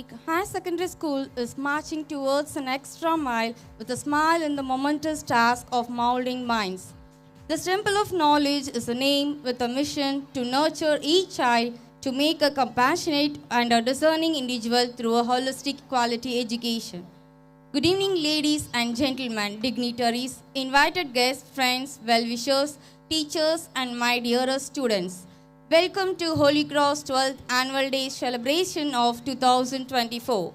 week, High Secondary School is marching towards an extra mile with a smile in the momentous task of molding minds. This Temple of Knowledge is a name with a mission to nurture each child to make a compassionate and a discerning individual through a holistic quality education. Good evening, ladies and gentlemen, dignitaries, invited guests, friends, well-wishers, teachers, and my dearest students. Welcome to Holy Cross 12th Annual Day celebration of 2024.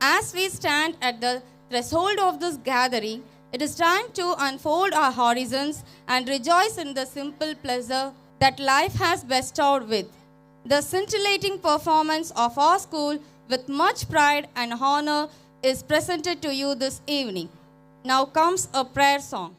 As we stand at the threshold of this gathering, it is time to unfold our horizons and rejoice in the simple pleasure that life has bestowed with. The scintillating performance of our school with much pride and honor is presented to you this evening. Now comes a prayer song.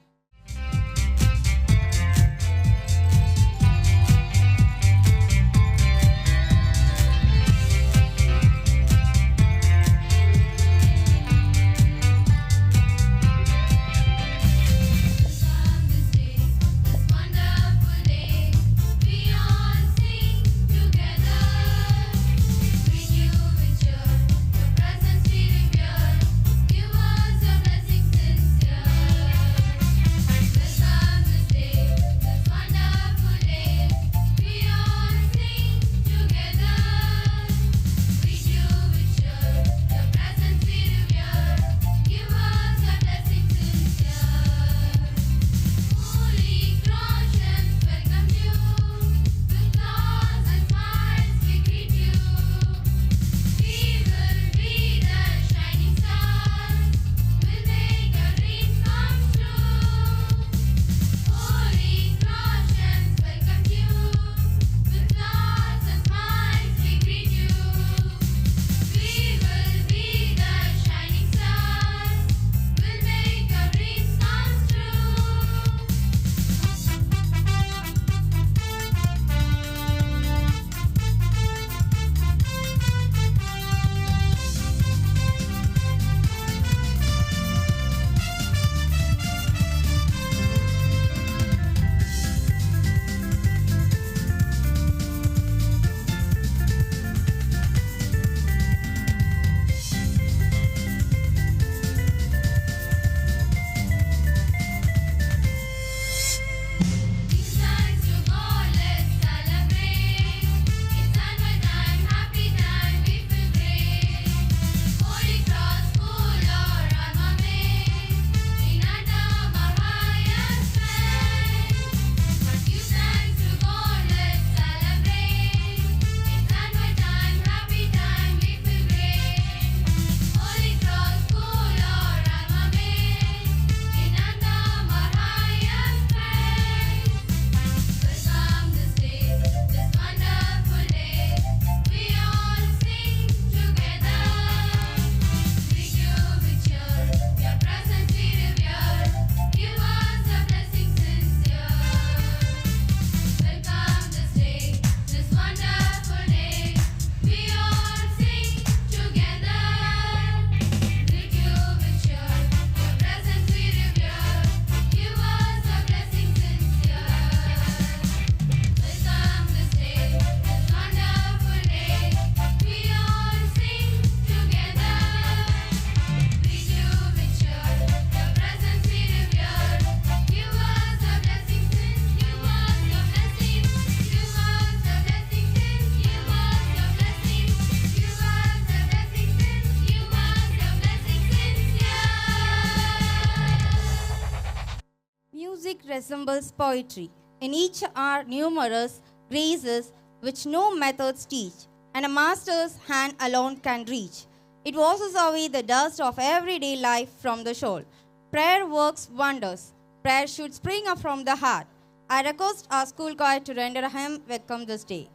Music resembles poetry. In each are numerous graces which no methods teach, and a master's hand alone can reach. It washes away the dust of everyday life from the soul. Prayer works wonders. Prayer should spring up from the heart. I request our school choir to render a hymn welcome this day.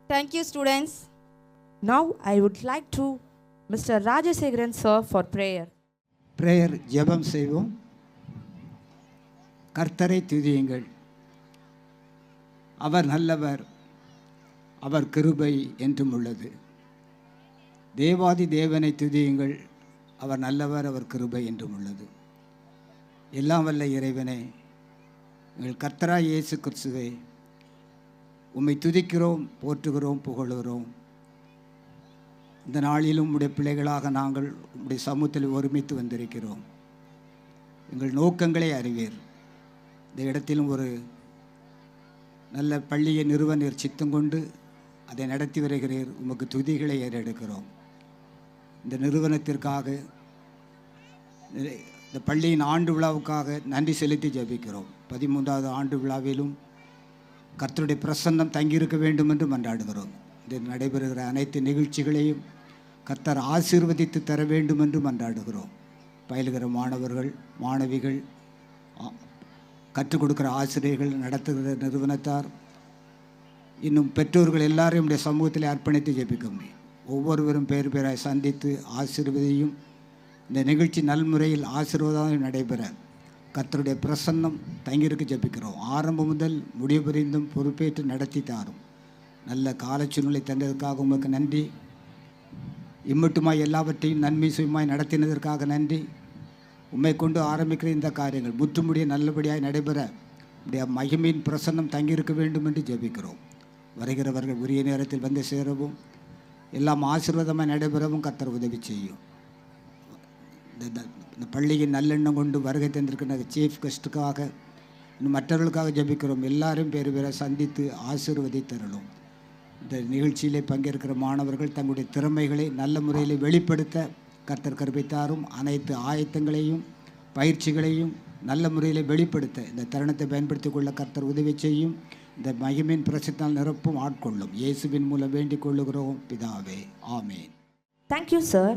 Thank you, students. Now I would like to Mr. Rajasekharan sir for prayer. Prayer ஜெபம் செய்வோம். கர்த்தரை துதியுங்கள். அவர் நல்லவர், அவர் கிருபை என்றும் உள்ளது. தேவாதி தேவனை துதியுங்கள். அவர் நல்லவர், அவர் கிருபை என்றும் உள்ளது. எல்லாம் வல்ல இறைவனே, எங்கள் கர்த்தராய் இயேசு கிறிஸ்துவே, உம்மை துதிக்கிறோம், போற்றுகிறோம், புகழுகிறோம். இந்த நாளிலும் உம்முடைய பிள்ளைகளாக நாங்கள் உம்முடைய சமூகத்தில் ஒருமித்து வந்திருக்கிறோம். எங்கள் நோக்கங்களை அறிவீர். இந்த இடத்திலும் ஒரு நல்ல பள்ளியை நிறுவ நீர் சித்தம் கொண்டு அதை நடத்தி வருகிறீர். உமக்கு துதிகளை ஏறெடுக்கிறோம். இந்த நிறுவனத்திற்காக, இந்த பள்ளியின் ஆண்டு விழாவுக்காக நன்றி செலுத்தி ஜெபிக்கிறோம். 13வது ஆண்டு விழாவிலும் கர்த்தருடைய பிரசன்னம் தங்கியிருக்க வேண்டும் என்று மன்றாடுகிறோம். இது நடைபெறுகிற அனைத்து நிகழ்ச்சிகளையும் கர்த்தர் ஆசீர்வதித்து தர வேண்டும் என்று மன்றாடுகிறோம். பயிலுகிற மாணவர்கள், மாணவிகள், கற்றுக் கொடுக்குற ஆசிரியர்கள், நடத்துகிற நிறுவனத்தார், இன்னும் பெற்றோர்கள் எல்லாரையும் நம்முடைய சமூகத்தில் அர்ப்பணித்து ஜெபிக்க முடியும். ஒவ்வொருவரும் பேர் பேராய் சந்தித்து ஆசீர்வதியும் இந்த நிகழ்ச்சி நல்முறையில் ஆசீர்வாதம் நடைபெற கர்த்தருடைய பிரசன்னம் தங்கியிருக்க ஜெபிக்கிறோம். ஆரம்பம் முதல் முடிவு புரிந்தும் பொறுப்பேற்று நடத்தி தாரும். நல்ல காலச்சூழ்நிலை தந்ததற்காக உமக்கு நன்றி. இம்மட்டுமாய் எல்லாவற்றையும் நன்மை சுயமாய் நடத்தினதற்காக நன்றி. உம்மை கொண்டு ஆரம்பிக்கிற இந்த காரியங்கள் முற்றுமுடிய நல்லபடியாய் நடைபெற உடைய மகிமையின் பிரசன்னம் தங்கியிருக்க வேண்டும் என்று ஜெபிக்கிறோம். வருகிறவர்கள் உரிய நேரத்தில் வந்து சேரவும், எல்லாம் ஆசீர்வாதமாக நடைபெறவும் கர்த்தர் உதவி செய்யும். இந்த பள்ளியின் நல்லெண்ணம் கொண்டு வருகை தந்திருக்கிற சீஃப் கெஸ்ட்டுக்காக, இன்னும் மற்றவர்களுக்காக ஜெபிக்கிறோம். எல்லாரும் பேர் பேரை சந்தித்து ஆசீர்வதித்தரலும். இந்த நிகழ்ச்சியிலே பங்கேற்கிற மாணவர்கள் தங்களுடைய திறமைகளை நல்ல முறையில் வெளிப்படுத்த கர்த்தர் கற்பித்தாரும். அனைத்து ஆயத்தங்களையும் பயிற்சிகளையும் நல்ல முறையில் வெளிப்படுத்த இந்த தருணத்தை பயன்படுத்திக் கொள்ள கர்த்தர் உதவி செய்யும். இந்த மகிமையின் பிரசன்னால் நிரப்பும் ஆட்கொள்ளும். இயேசுவின் மூலம் வேண்டிக் கொள்ளுகிறோம் பிதாவே, ஆமேன். Thank you, sir.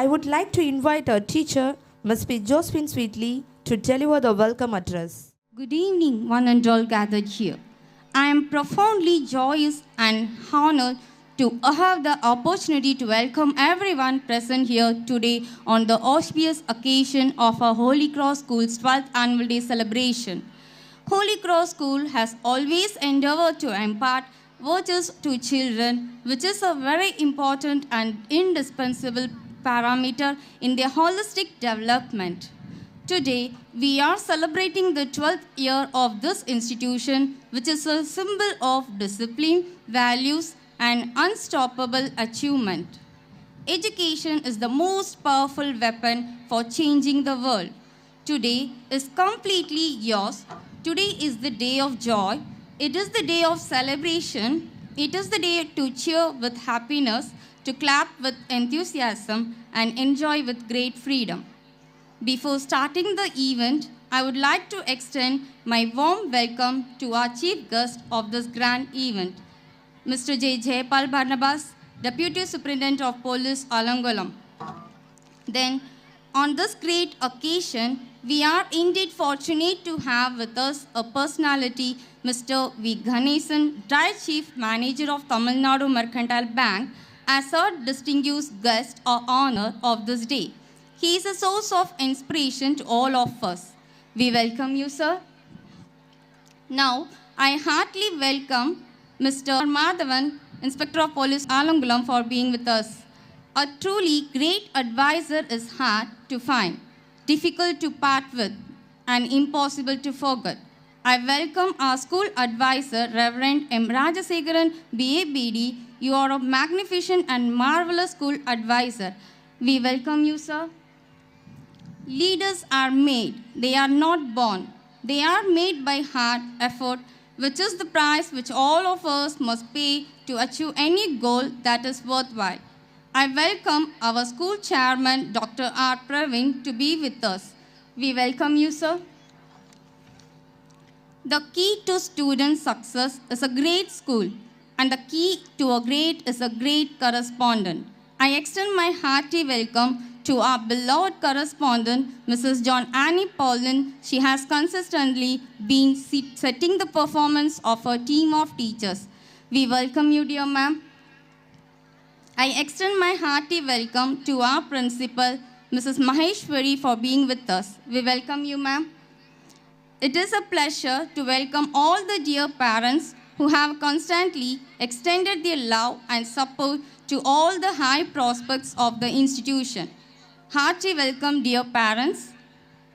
I would like to invite our teacher, Ms. P. Josephine Sweetley, to deliver the welcome address. Good evening, one and all gathered here. I am profoundly joyous and honored to have the opportunity to welcome everyone present here today on the auspicious occasion of our Holy Cross School's 12th Annual Day celebration. Holy Cross School has always endeavored to impart virtues to children, which is a very important and indispensable parameter in their holistic development. Today, we are celebrating the 12th year of this institution, which is a symbol of discipline, values, and unstoppable achievement. Education is the most powerful weapon for changing the world. Today is completely yours. Today is the day of joy. It is the day of celebration. It is the day to cheer with happiness, to clap with enthusiasm, and enjoy with great freedom. Before starting the event, I would like to extend my warm welcome to our chief guest of this grand event, Mr. J. Jayapal Barnabas, Deputy Superintendent of Police, Alangulam. Then, on this great occasion, we are indeed fortunate to have with us a personality, Mr. V. Ganesan, Diet Chief Manager of Tamil Nadu Mercantile Bank, as our distinguished guest or honor of this day. He is a source of inspiration to all of us. We welcome you, sir. Now, I heartily welcome Mr. Madhavan, Inspector of Police, Alangulam, for being with us. A truly great advisor is hard to find, difficult to part with, and impossible to forget. I welcome our school advisor, Reverend M. Rajasekharan, BA BD. You are a magnificent and marvelous school advisor. We welcome you, sir. Leaders are made, they are not born. They are made by hard effort, which is the price which all of us must pay to achieve any goal that is worthwhile. I welcome our school chairman, Dr. R. Praveen, to be with us. We welcome you, sir. The key to student success is a great school, and the key to a great is a great correspondent. I extend my hearty welcome to our beloved correspondent, Mrs. John Annie Paulin. She has consistently been setting the performance of her team of teachers. We welcome you, dear ma'am. I extend my hearty welcome to our principal, Mrs. Maheshwari, for being with us. We welcome you, ma'am. It is a pleasure to welcome all the dear parents who have constantly extended their love and support to all the high prospects of the institution. Hearty welcome, dear parents.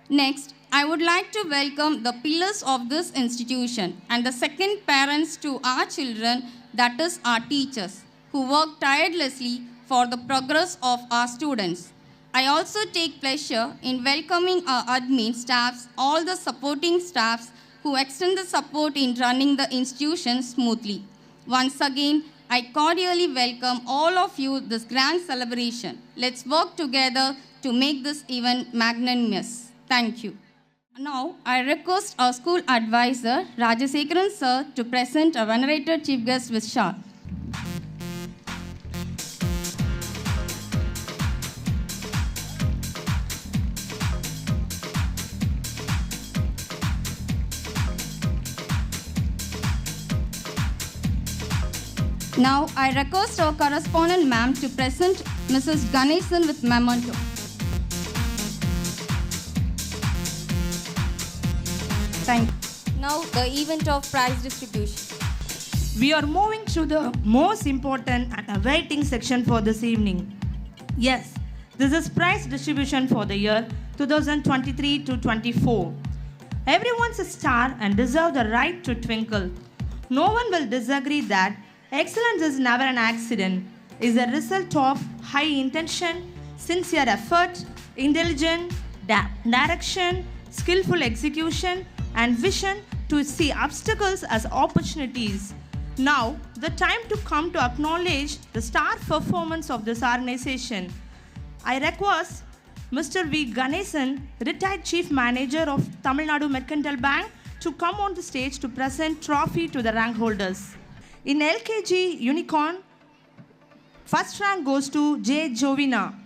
Next, I would like to welcome the pillars of this institution and the second parents to our children, that is our teachers, who work tirelessly for the progress of our students. I also take pleasure in welcoming our admin staffs, all the supporting staffs who extend the support in running the institution smoothly. Once again, I cordially welcome all of you this grand celebration. Let's work together to make this event magnanimous. Thank you. Now, I request our school advisor, Rajasekaran sir, to present our venerated chief guest with Shah. Now, I request our correspondent ma'am to present Mrs. Ganesan with memento. Thank you. Now, the event of prize distribution. We are moving to the most important and awaiting section for this evening. Yes, this is prize distribution for the year 2023 to 24. Everyone's a star and deserve the right to twinkle. No one will disagree that excellence is never an accident. It is a result of high intention, sincere effort, intelligent direction, skillful execution, and vision to see obstacles as opportunities. Now, the time to come to acknowledge the star performance of this organization. I request Mr. V. Ganesan, retired Chief Manager of Tamil Nadu Mercantile Bank, to come on the stage to present trophy to the rank holders. In LKG Unicorn, first rank goes to J. Jovina.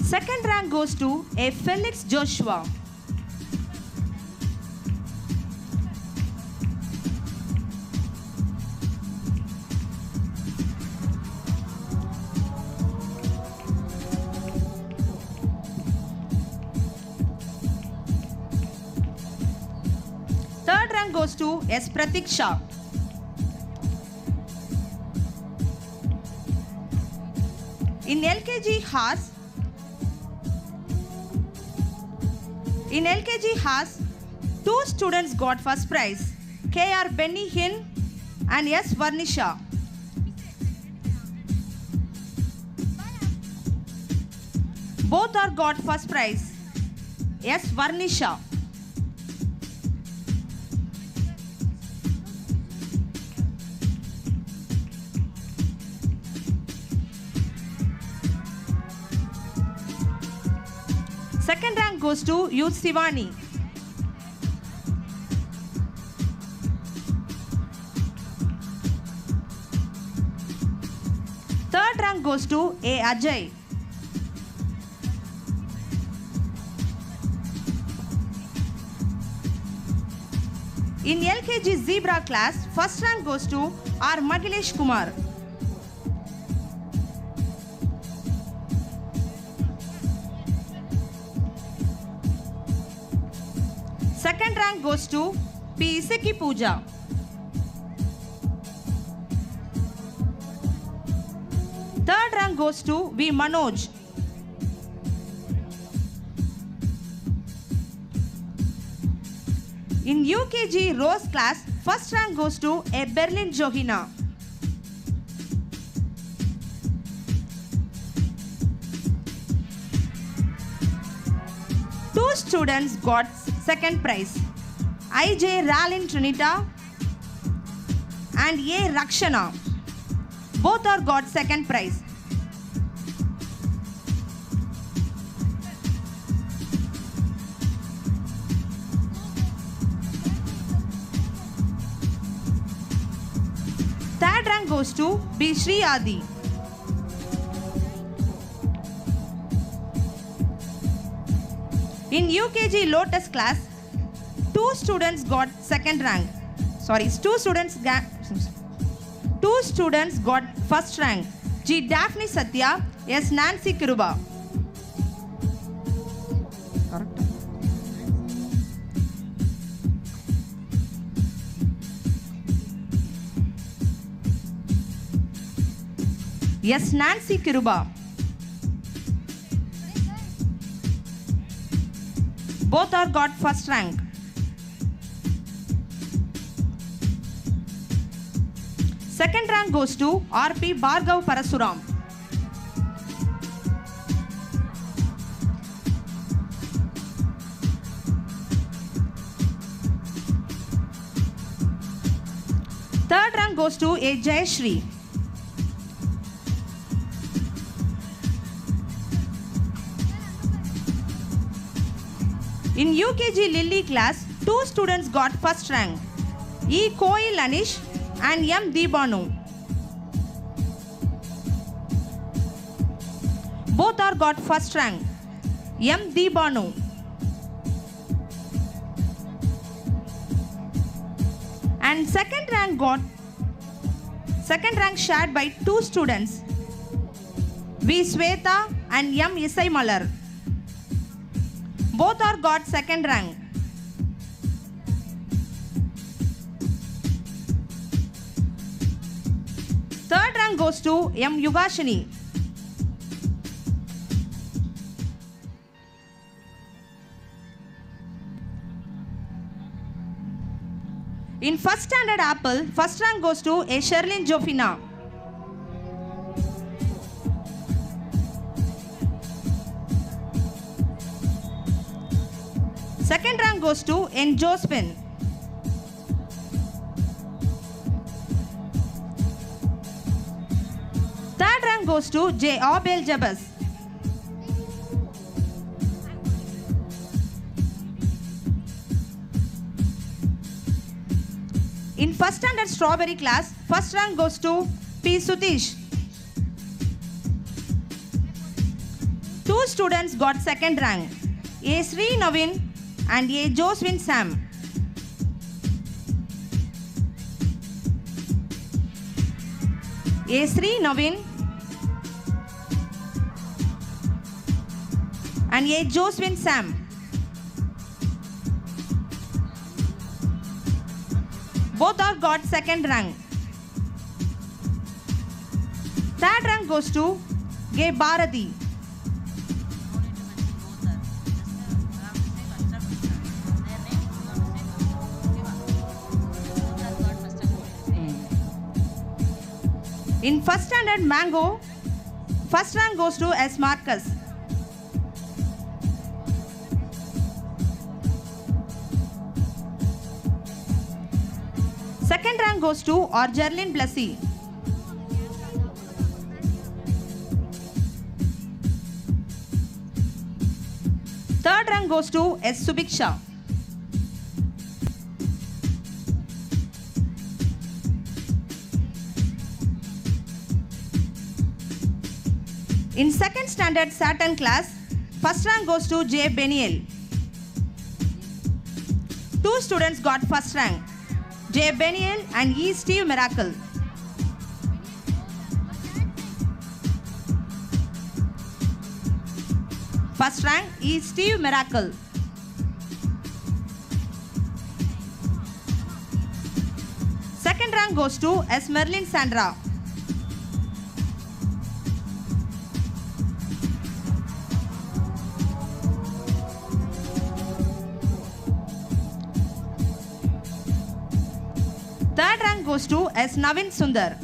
Second rank goes to A. Felix Joshua. Third rank goes to S. Pratiksha. In LKG Haas, two students got first prize, K.R. Benny Hin and S. Varnisha. Both are got first prize, S. Varnisha. Second rank goes to Youth Sivani. Third rank goes to A. Ajay. In LKG Zebra class, first rank goes to R. Magilesh Kumar. Second rank goes to P. Isaki Pooja. Third rank goes to V. Manoj. In UKG Rose class, first rank goes to A. Berlin Johina. Two students got second prize, I.J. Ralin Trinita and A. Rakshana. Both are got second prize. Third rank goes to B. Sri Adi. In UKG Lotus class, two students got second rank. Two students got first rank. G. Daphne Satya, S. Nancy Kiruba. S. Nancy Kiruba. Both are got first rank. Second rank goes to R.P. Bhargav Parasuram. Third rank goes to A. Jayashri. In UKG Lily class, 2 students got first rank. E. Koil Anish and M. Deebanu. Both are got first rank. M. Deebanu. And second rank shared by 2 students, V. Sweta and M. Isai Malar. Both are got second rank. Third rank goes to M. Yugashini. In first standard Apple, first rank goes to A. Sherlyn Jofina. Second rank goes to N. Jospin. Third rank goes to J. Abel Jabas. In first standard Strawberry class, first rank goes to P. Sutish. 2 students got second rank, A. Sri Navin and A. Joswin Sam. A. Sri Navin and A. Joswin Sam. Both are got second rank. Third rank goes to G. Bharati. In first standard Mango, first rank goes to S. Marcus. Second rank goes to R. Jerlyn Blessy. Third rank goes to S. Subiksha. In second standard Saturn class, first rank goes to J. Beniel. 2 students got first rank, J. Beniel and E. Steve Miracle. First rank E. Steve Miracle. Second rank goes to S. Merlin Sandra. Third rank goes to S. Navin Sundar.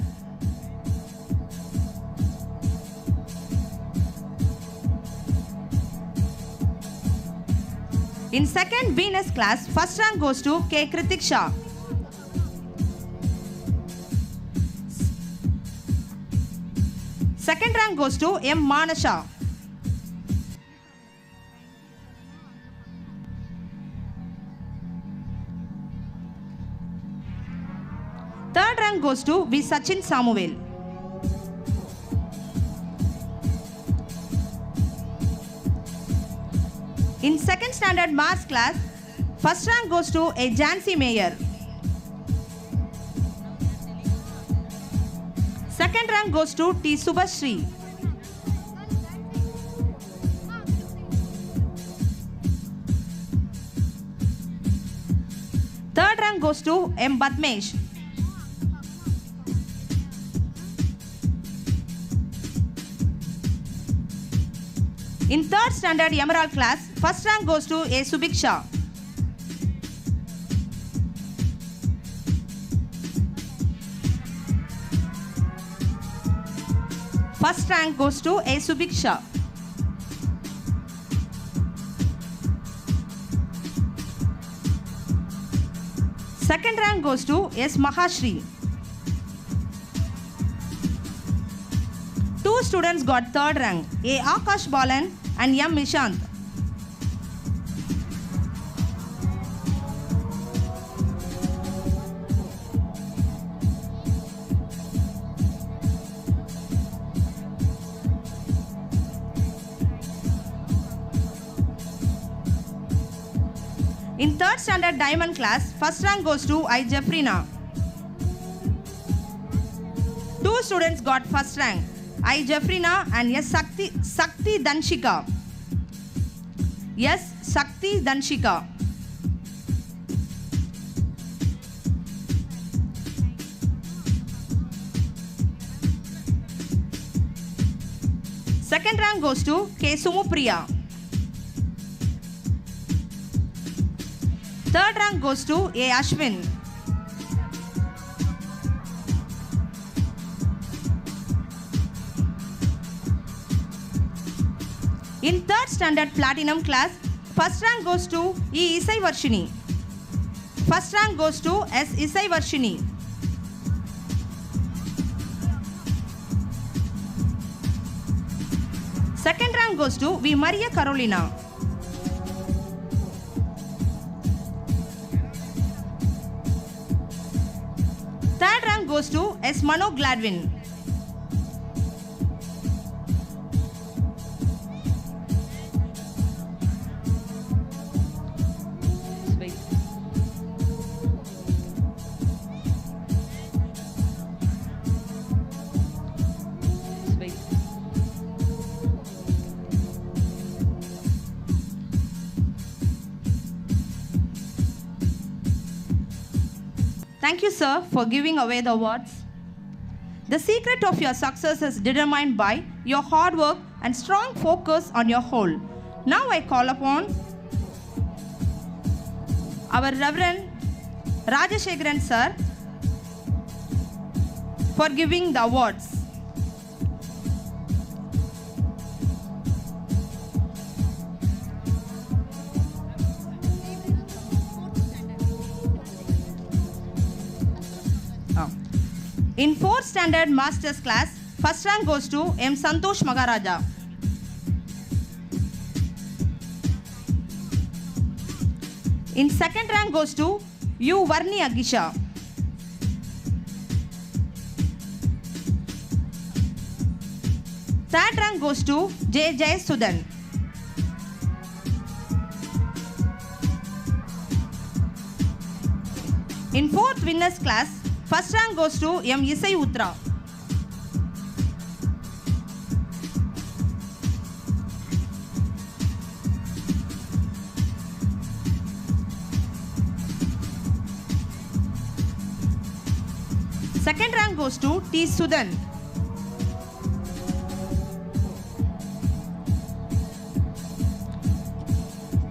In second Venus class, first rank goes to K. Kritik Shah. Second rank goes to M. Manasha. Third rank goes to V. Sachin Samuel. In second standard Maths class, first rank goes to A. Jancy Mayer. Second rank goes to T. Subhashri. Third rank goes to M. Badmesh. In 3rd standard Emerald class, first rank goes to A. Subiksha. First rank goes to A. Subiksha. Second rank goes to S. Mahashri. 2 students got 3rd rank, A. Akash Balan and M. Nishant. In 3rd standard Diamond class, first rank goes to I. Jeffrina. 2 students got first rank, I. Jeffrina and S. Sakti Danshika. Yes, Sakti Danshika. Second rank goes to K. Sumupriya. Third rank goes to A. Ashwin. In 3rd standard Platinum class, first rank goes to E. Isai Varshini. First rank goes to S. Isai Varshini. Second rank goes to V. Maria Carolina. Third rank goes to S. Mano Gladwin. Thank you, sir, for giving away the awards. The secret of your success is determined by your hard work and strong focus on your whole. Now I call upon our Reverend Rajashekharan, sir, for giving the awards. In 4th standard Masters class, first rank goes to M. Santosh Magaraja. In 2nd rank goes to U. Varni Agisha. Third rank goes to J. Jay Sudan. In 4th winners class, first rank goes to M. Isai Utra. Second rank goes to T. Sudan.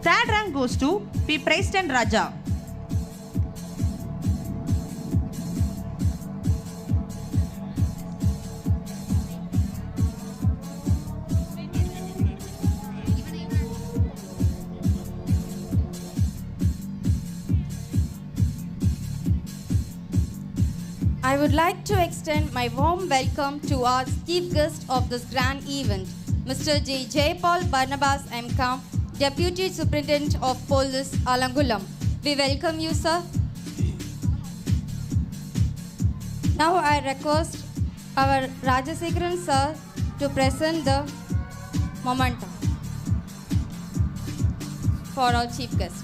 Third rank goes to P. Preston Raja. I would like to extend my warm welcome to our chief guest of this grand event, Mr. J. Jayapal Barnabas M.Com, Deputy Superintendent of Police, Alangulam. We welcome you, sir. Now I request our Rajashekharan, sir, to present the memento for our chief guest.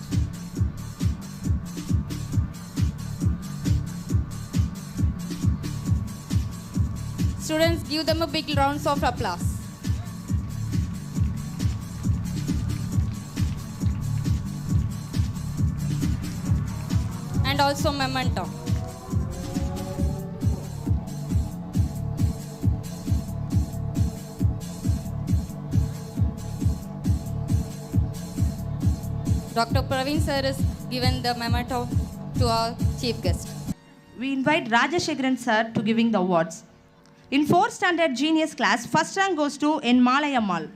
Students, give them a big round of applause. And also memento. Dr. Praveen sir is given the memento to our chief guest. We invite Rajashekharan sir to giving the awards. In 4th standard genius class, first rank goes to N. Malayammal.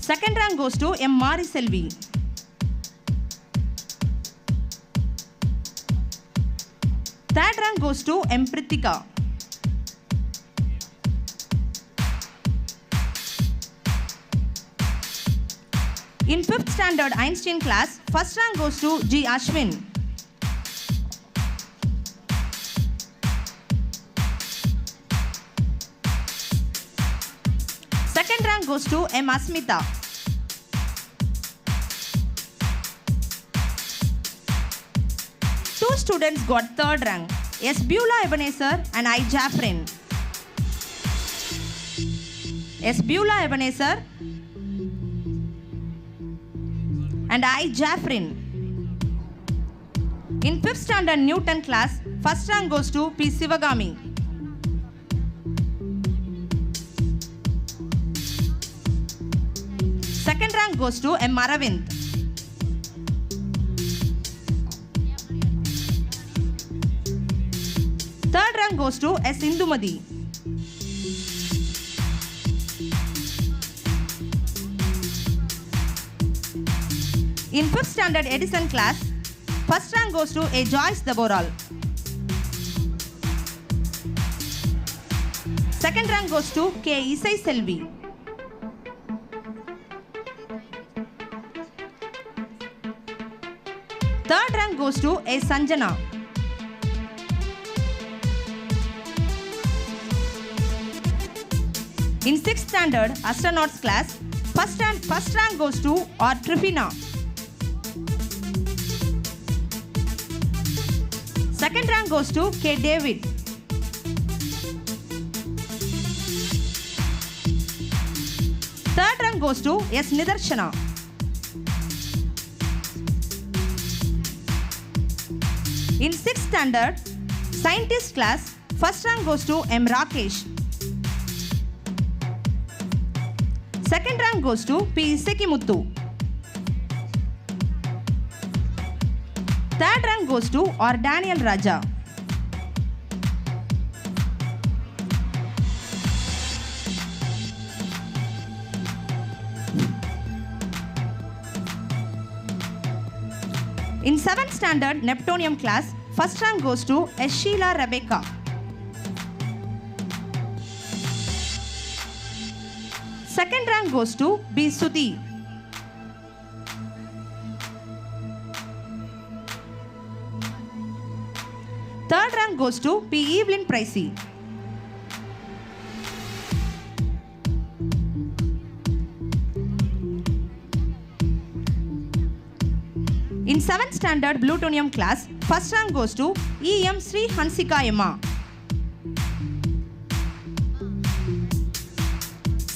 Second rank goes to M. Mariselvi. Third rank goes to M. Prithika. In 5th standard Einstein class, first rank goes to G. Ashwin. Second rank goes to M. Asmita. Two students got third rank, S. Beulah Ebenezer and I. Jaffrin. S. Beulah Ebenezer and I. Jaffrin. In 5th standard Newton class, first rank goes to P. Sivagami. Second rank goes to M. Aravind. Third rank goes to S. Indumadi. In 5th standard Edison class, first rank goes to A. Joyce Daboral. Second rank goes to K. Isai Selvi. Third rank goes to A. Sanjana. In 6th standard astronauts class, first rank goes to R. Trifina. Second rank goes to K. David. Third rank goes to S. Nidarshana. In 6th standard scientist class, first rank goes to M. Rakesh. Second rank goes to P. Isekimuthu. Third rank goes to R. Daniel Raja. In 7th standard Neptunium class, first rank goes to S. Sheila Rebecca. Second rank goes to B. Sudhi. Third rank goes to P. Evelyn Pricey. In 7th standard Plutonium class, first rank goes to E. M. Sri Hansika Emma.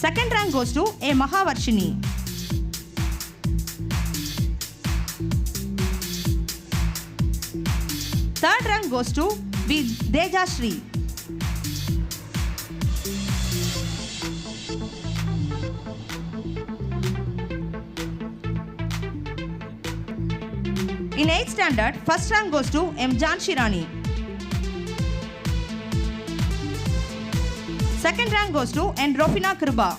Second rank goes to A. Mahavarshini. Third rank goes to B. Dejashri. In 8th standard, first rank goes to M. Janshirani. Second rank goes to N. Rofina Kriba.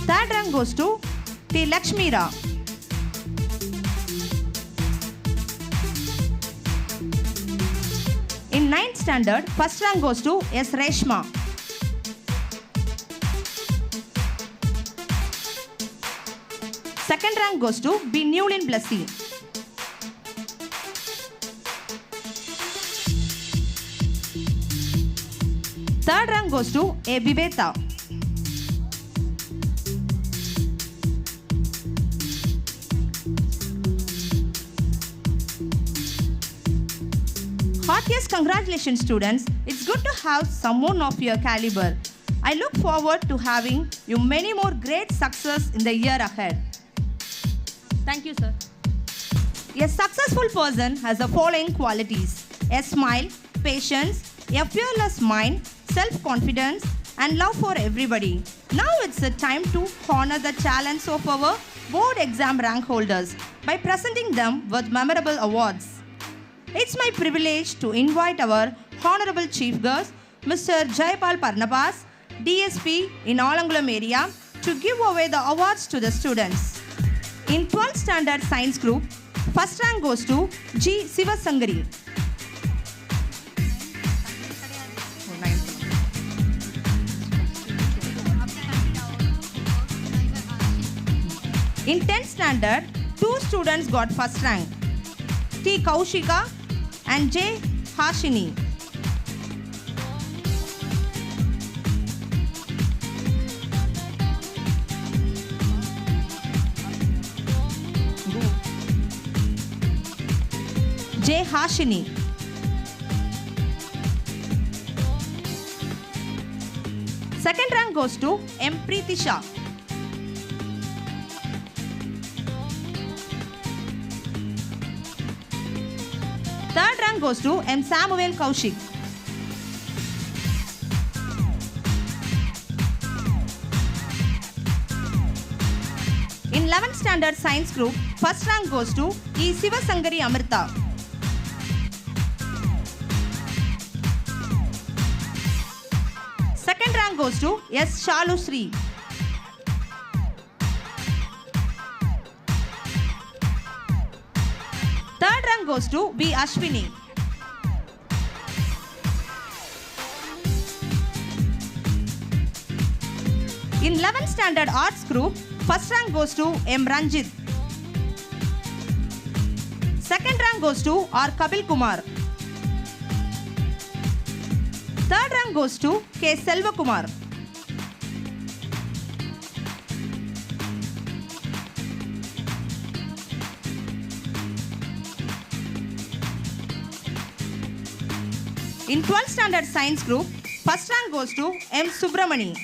Third rank goes to T. Lakshmira. In 9th standard, first rank goes to S. Reshma. Second rank goes to B. Newlin Blessy. Third rank goes to A. Bibeta. Heartiest congratulations, students. It's good to have someone of your caliber. I look forward to having you many more great success in the year ahead. Thank you, sir. A successful person has the following qualities: a smile, patience, a fearless mind, self-confidence, and love for everybody. Now it's the time to honor the talents of our board exam rank holders by presenting them with memorable awards. It's my privilege to invite our Honorable Chief Guest, Mr. Jayapal Parnapas, DSP in Alangulam area, to give away the awards to the students. In 12th Standard Science Group, first rank goes to G. Sivasangari. In 10th Standard, 2 students got first rank, T. Kaushika and J. Hashini. J. Hashini. Second rank goes to M. Preetisha. Third rank goes to M. Samuel Kaushik. In 11th Standard Science Group, first rank goes to E. Sivasangari Amrita. Second rank goes to S. Shalu Sri. Third rank goes to B. Ashwini. In 11th Standard Arts Group, first rank goes to M. Ranjit. Second rank goes to R. Kapil Kumar. Third rank goes to K. Selva Kumar. In 12th Standard Science Group, first rank goes to M. Subramani.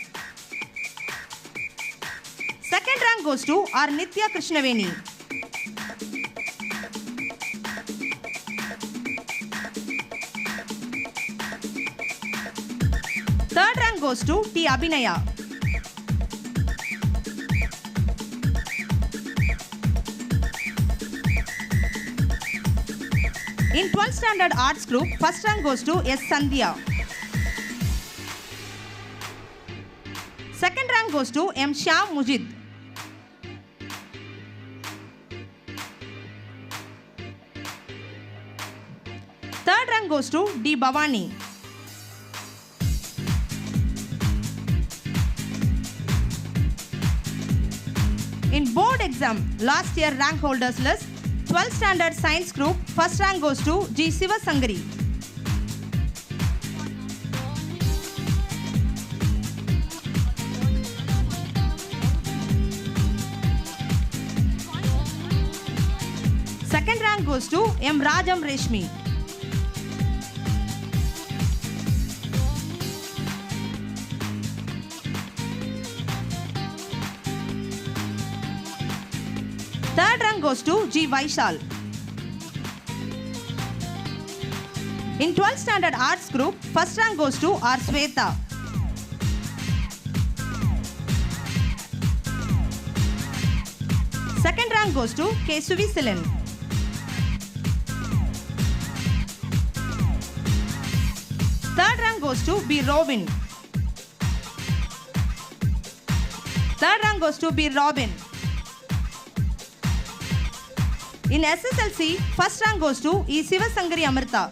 Second rank goes to R. Nitya Krishnaveni. Third rank goes to T. Abhinaya. In 12th Standard Arts Group, first rank goes to S. Sandhya. Second rank goes to M. Shyam Mujid. Third rank goes to D. Bhavani. In board exam last year rank holders list, 12th Standard Science Group, first rank goes to G. Sivasangari. Second rank goes to M. Rajam Reshmi. Third rank goes to G. Vaishal. In 12th Standard Arts Group, first rank goes to R. Sweta. Second rank goes to K. Suvisilin. Third rank goes to B. Robin. Third rank goes to B. Robin. In SSLC, first rank goes to E. Sivasangari Amrita.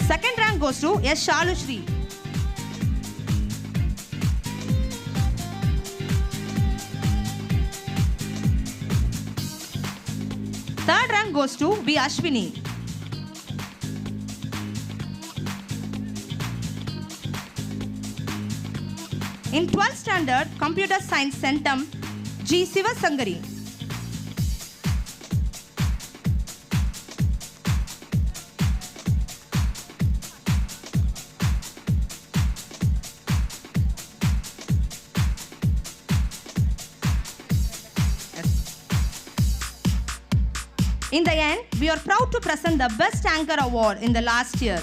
Second rank goes to S. Shalu Shri. Third rank goes to B. Ashwini. In 12th Standard Computer Science Centum, G. Sivasangari. In the end, we are proud to present the Best Anchor Award in the last year.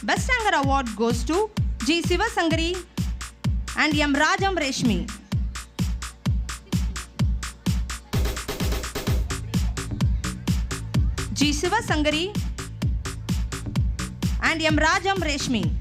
Best Anchor Award goes to G. Sivasangari and M. Rajam Reshmi. G. Sivasangari and M. Rajam Reshmi.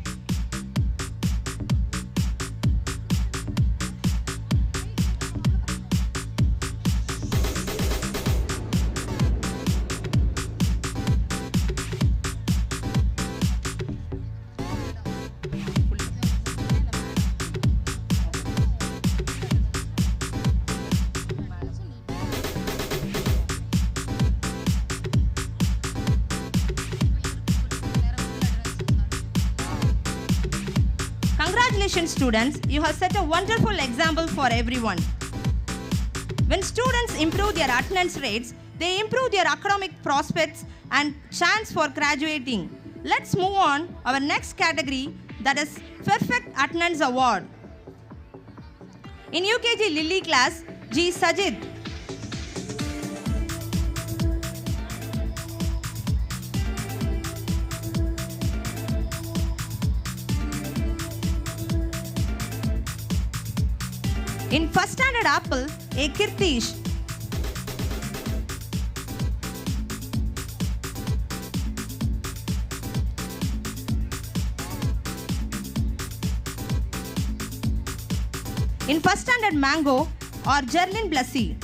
Congratulations students, you have set a wonderful example for everyone. When students improve their attendance rates, they improve their academic prospects and chance for graduating. Let's move on our next category, that is Perfect Attendance Award. In UKG Lily class, G. Sajid. In first standard Apple, A. Kirtish. In first standard Mango, or Jerlyn Blessy.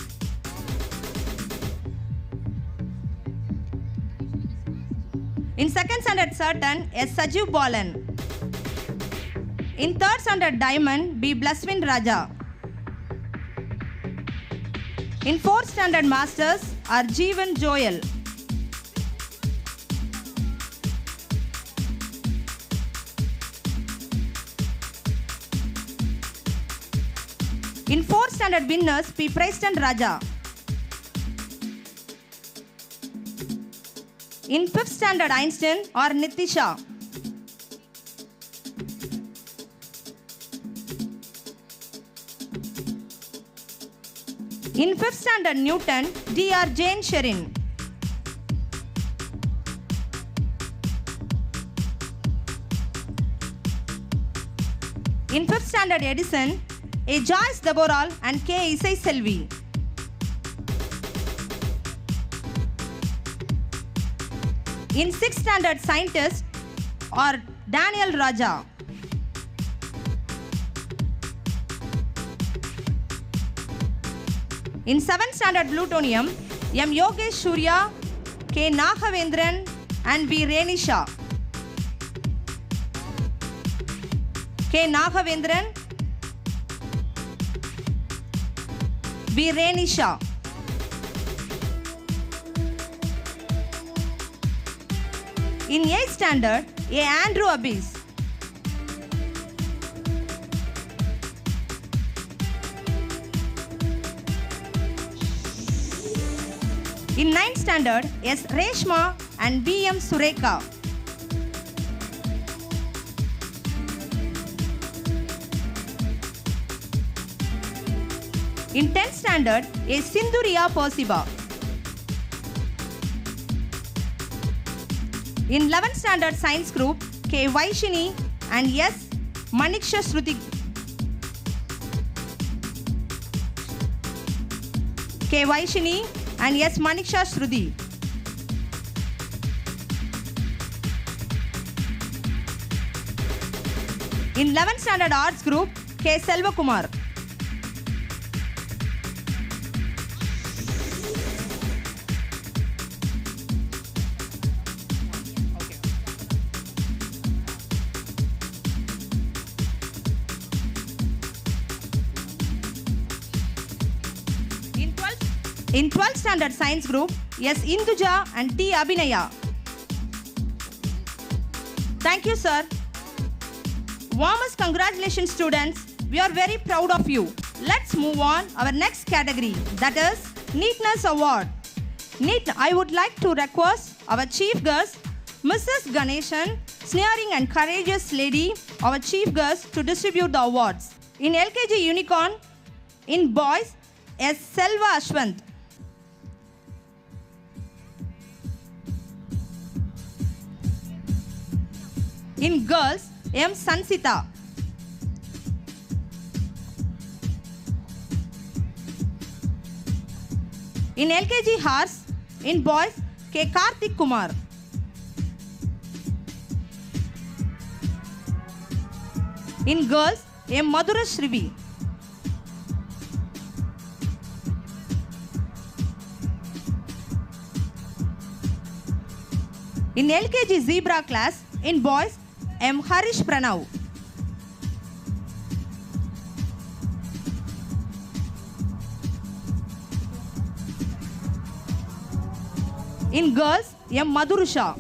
In second standard Certain, S. Sajiv Balan. In third standard Diamond, B. Blaswin Raja. In fourth standard Masters are Jeevan Joel. In fourth standard Winners, P. Preston Raja. In fifth standard Einstein or Nitisha. In fifth standard Newton, D.R. Jane Sherin. In fifth standard Edison, A. Joyce Daboral and K. Isai Selvi. In sixth standard Scientist or Daniel Raja. In 7th standard Plutonium, M. Yogesh Surya, K. Naghavendran and B. Renisha. K. Naghavendran, B. Renisha. In 8th standard, A. Andrew Abyss. In 9th standard, S. Reshma and B. M. Sureka. In 10th standard, A. Sindhuriya Persiba. In 11th standard Science Group, K. Vaishini and S. Maniksha Shruti. K. Vaishini and S. Maniksha Shruti. In 11th standard Arts Group, K. Selvakumar. In 12th standard Science Group, S. Induja and T. Abhinaya. Thank you, sir. Warmest congratulations, students. We are very proud of you. Let's move on our next category, that is Neatness Award. I would like to request our chief guest, Mrs. Ganeshan, sneering and courageous lady, our chief guest, to distribute the awards. In LKG Unicorn, in boys, S. Selva Ashwant. In girls, M. Sansita. In LKG Hars, in boys, K. Karthik Kumar. In girls, M. Madhura Shrivi. In LKG Zebra class, in boys, M. Harish Pranav. In girls, M. Madhurusha.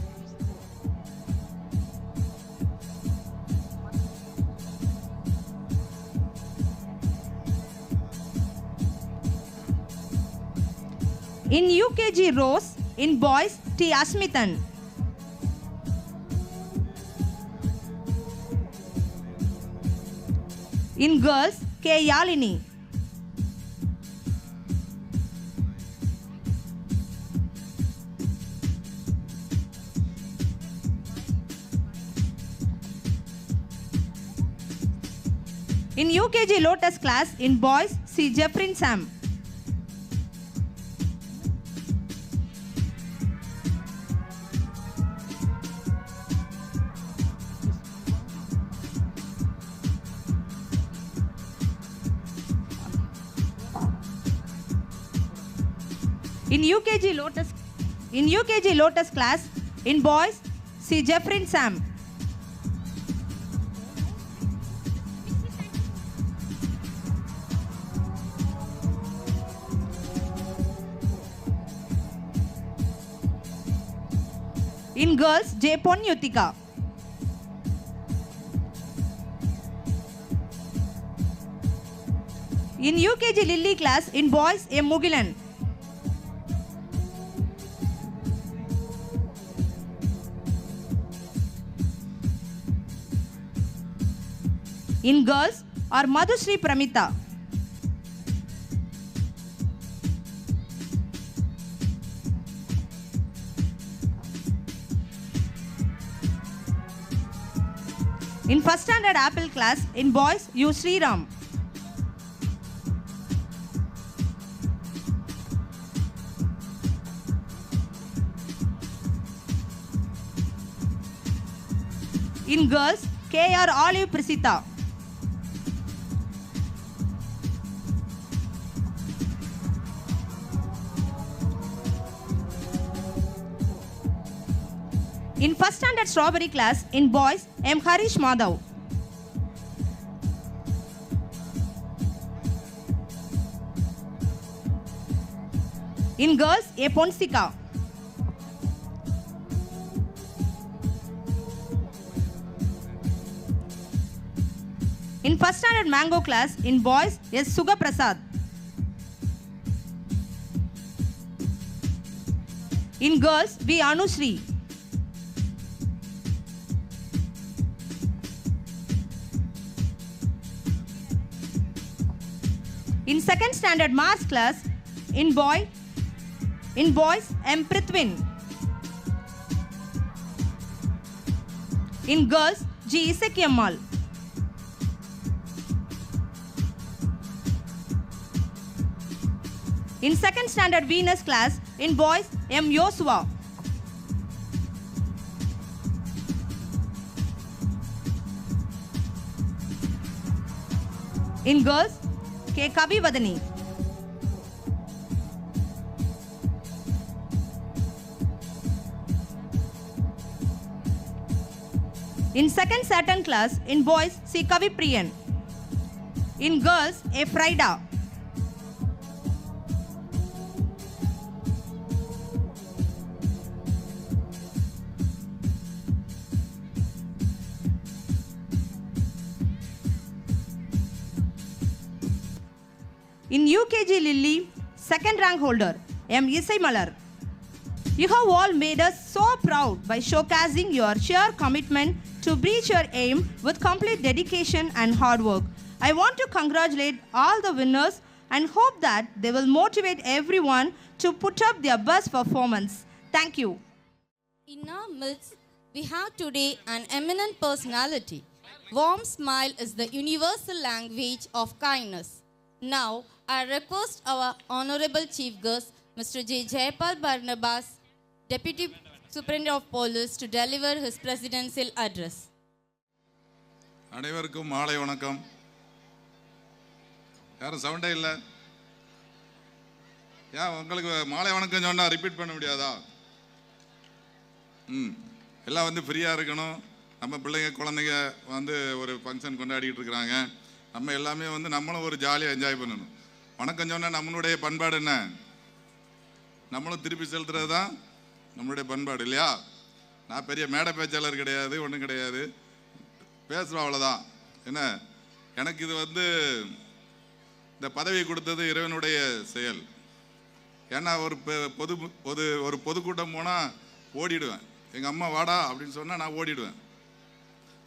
In UKG Rose, in boys, T. Asmithan. In girls, K. Yalini. In UKG Lotus class, in boys, C. Jeffrin Sam. In UKG Lotus class, in boys, C. Jeffrin Sam. In girls, J. Ponyutika. In UKG Lily class, in boys, M. Mugilan. In girls, are Madhushree Pramita. In first standard Apple class, in boys, U. Sriram. In girls, K.R. Olive Prisita. In first standard Strawberry class, in boys, M. Harish Madhav. In girls, A. Ponsika. In first standard Mango class, in boys, S. Suga Prasad. In girls, V. Anushri. In second standard Maths class, in boys, M. Prithwin. In girls, G. Isekiammal. In second standard Venus class, in boys, M. Yosua. In girls, K. Kavi Vadani. In second Saturn class, in boys, C. Kavi Priyan. In girls, A. Frida. In UKG Lily, second rank holder, M. Isai Malar. You have all made us so proud by showcasing your sheer commitment to reach your aim with complete dedication and hard work. I want to congratulate all the winners and hope that they will motivate everyone to put up their best performance. Thank you. In our midst, We have today an eminent personality. Warm smile is the universal language of kindness. Now, I request our Honorable Chief Guest, Mr. J. Jayapal Barnabas, Deputy Superintendent of Police, to deliver his presidential address. அனைவருக்கும் மாலை வணக்கம். யாரும் சவுண்டே இல்லை. ஏன் உங்களுக்கு மாலை வணக்கம் சொன்னால் ரிப்பீட் பண்ண முடியாதா? எல்லாம் வந்து ஃப்ரீயாக இருக்கணும். நம்ம பிள்ளைங்க குழந்தைங்க வந்து ஒரு ஃபங்க்ஷன் கொண்டாடிட்டு இருக்கிறாங்க. நம்ம எல்லாமே வந்து நம்மளும் ஒரு ஜாலியாக என்ஜாய் பண்ணணும். வணக்கம் சொன்னால் நம்மளுடைய பண்பாடு என்ன? நம்மளும் திருப்பி செலுத்துறது தான் நம்மளுடைய பண்பாடு இல்லையா? நான் பெரிய மேடை பேச்சாளர் கிடையாது, ஒன்றும் கிடையாது, பேசுகிறோம் அவ்வளோதான். என்ன, எனக்கு இது வந்து இந்த பதவி கொடுத்தது இறைவனுடைய செயல். ஏன்னா ஒரு பொதுக்கூட்டம் போனால் ஓடிடுவேன். எங்கள் அம்மா வாடா அப்படின்னு சொன்னால் நான் ஓடிடுவேன்.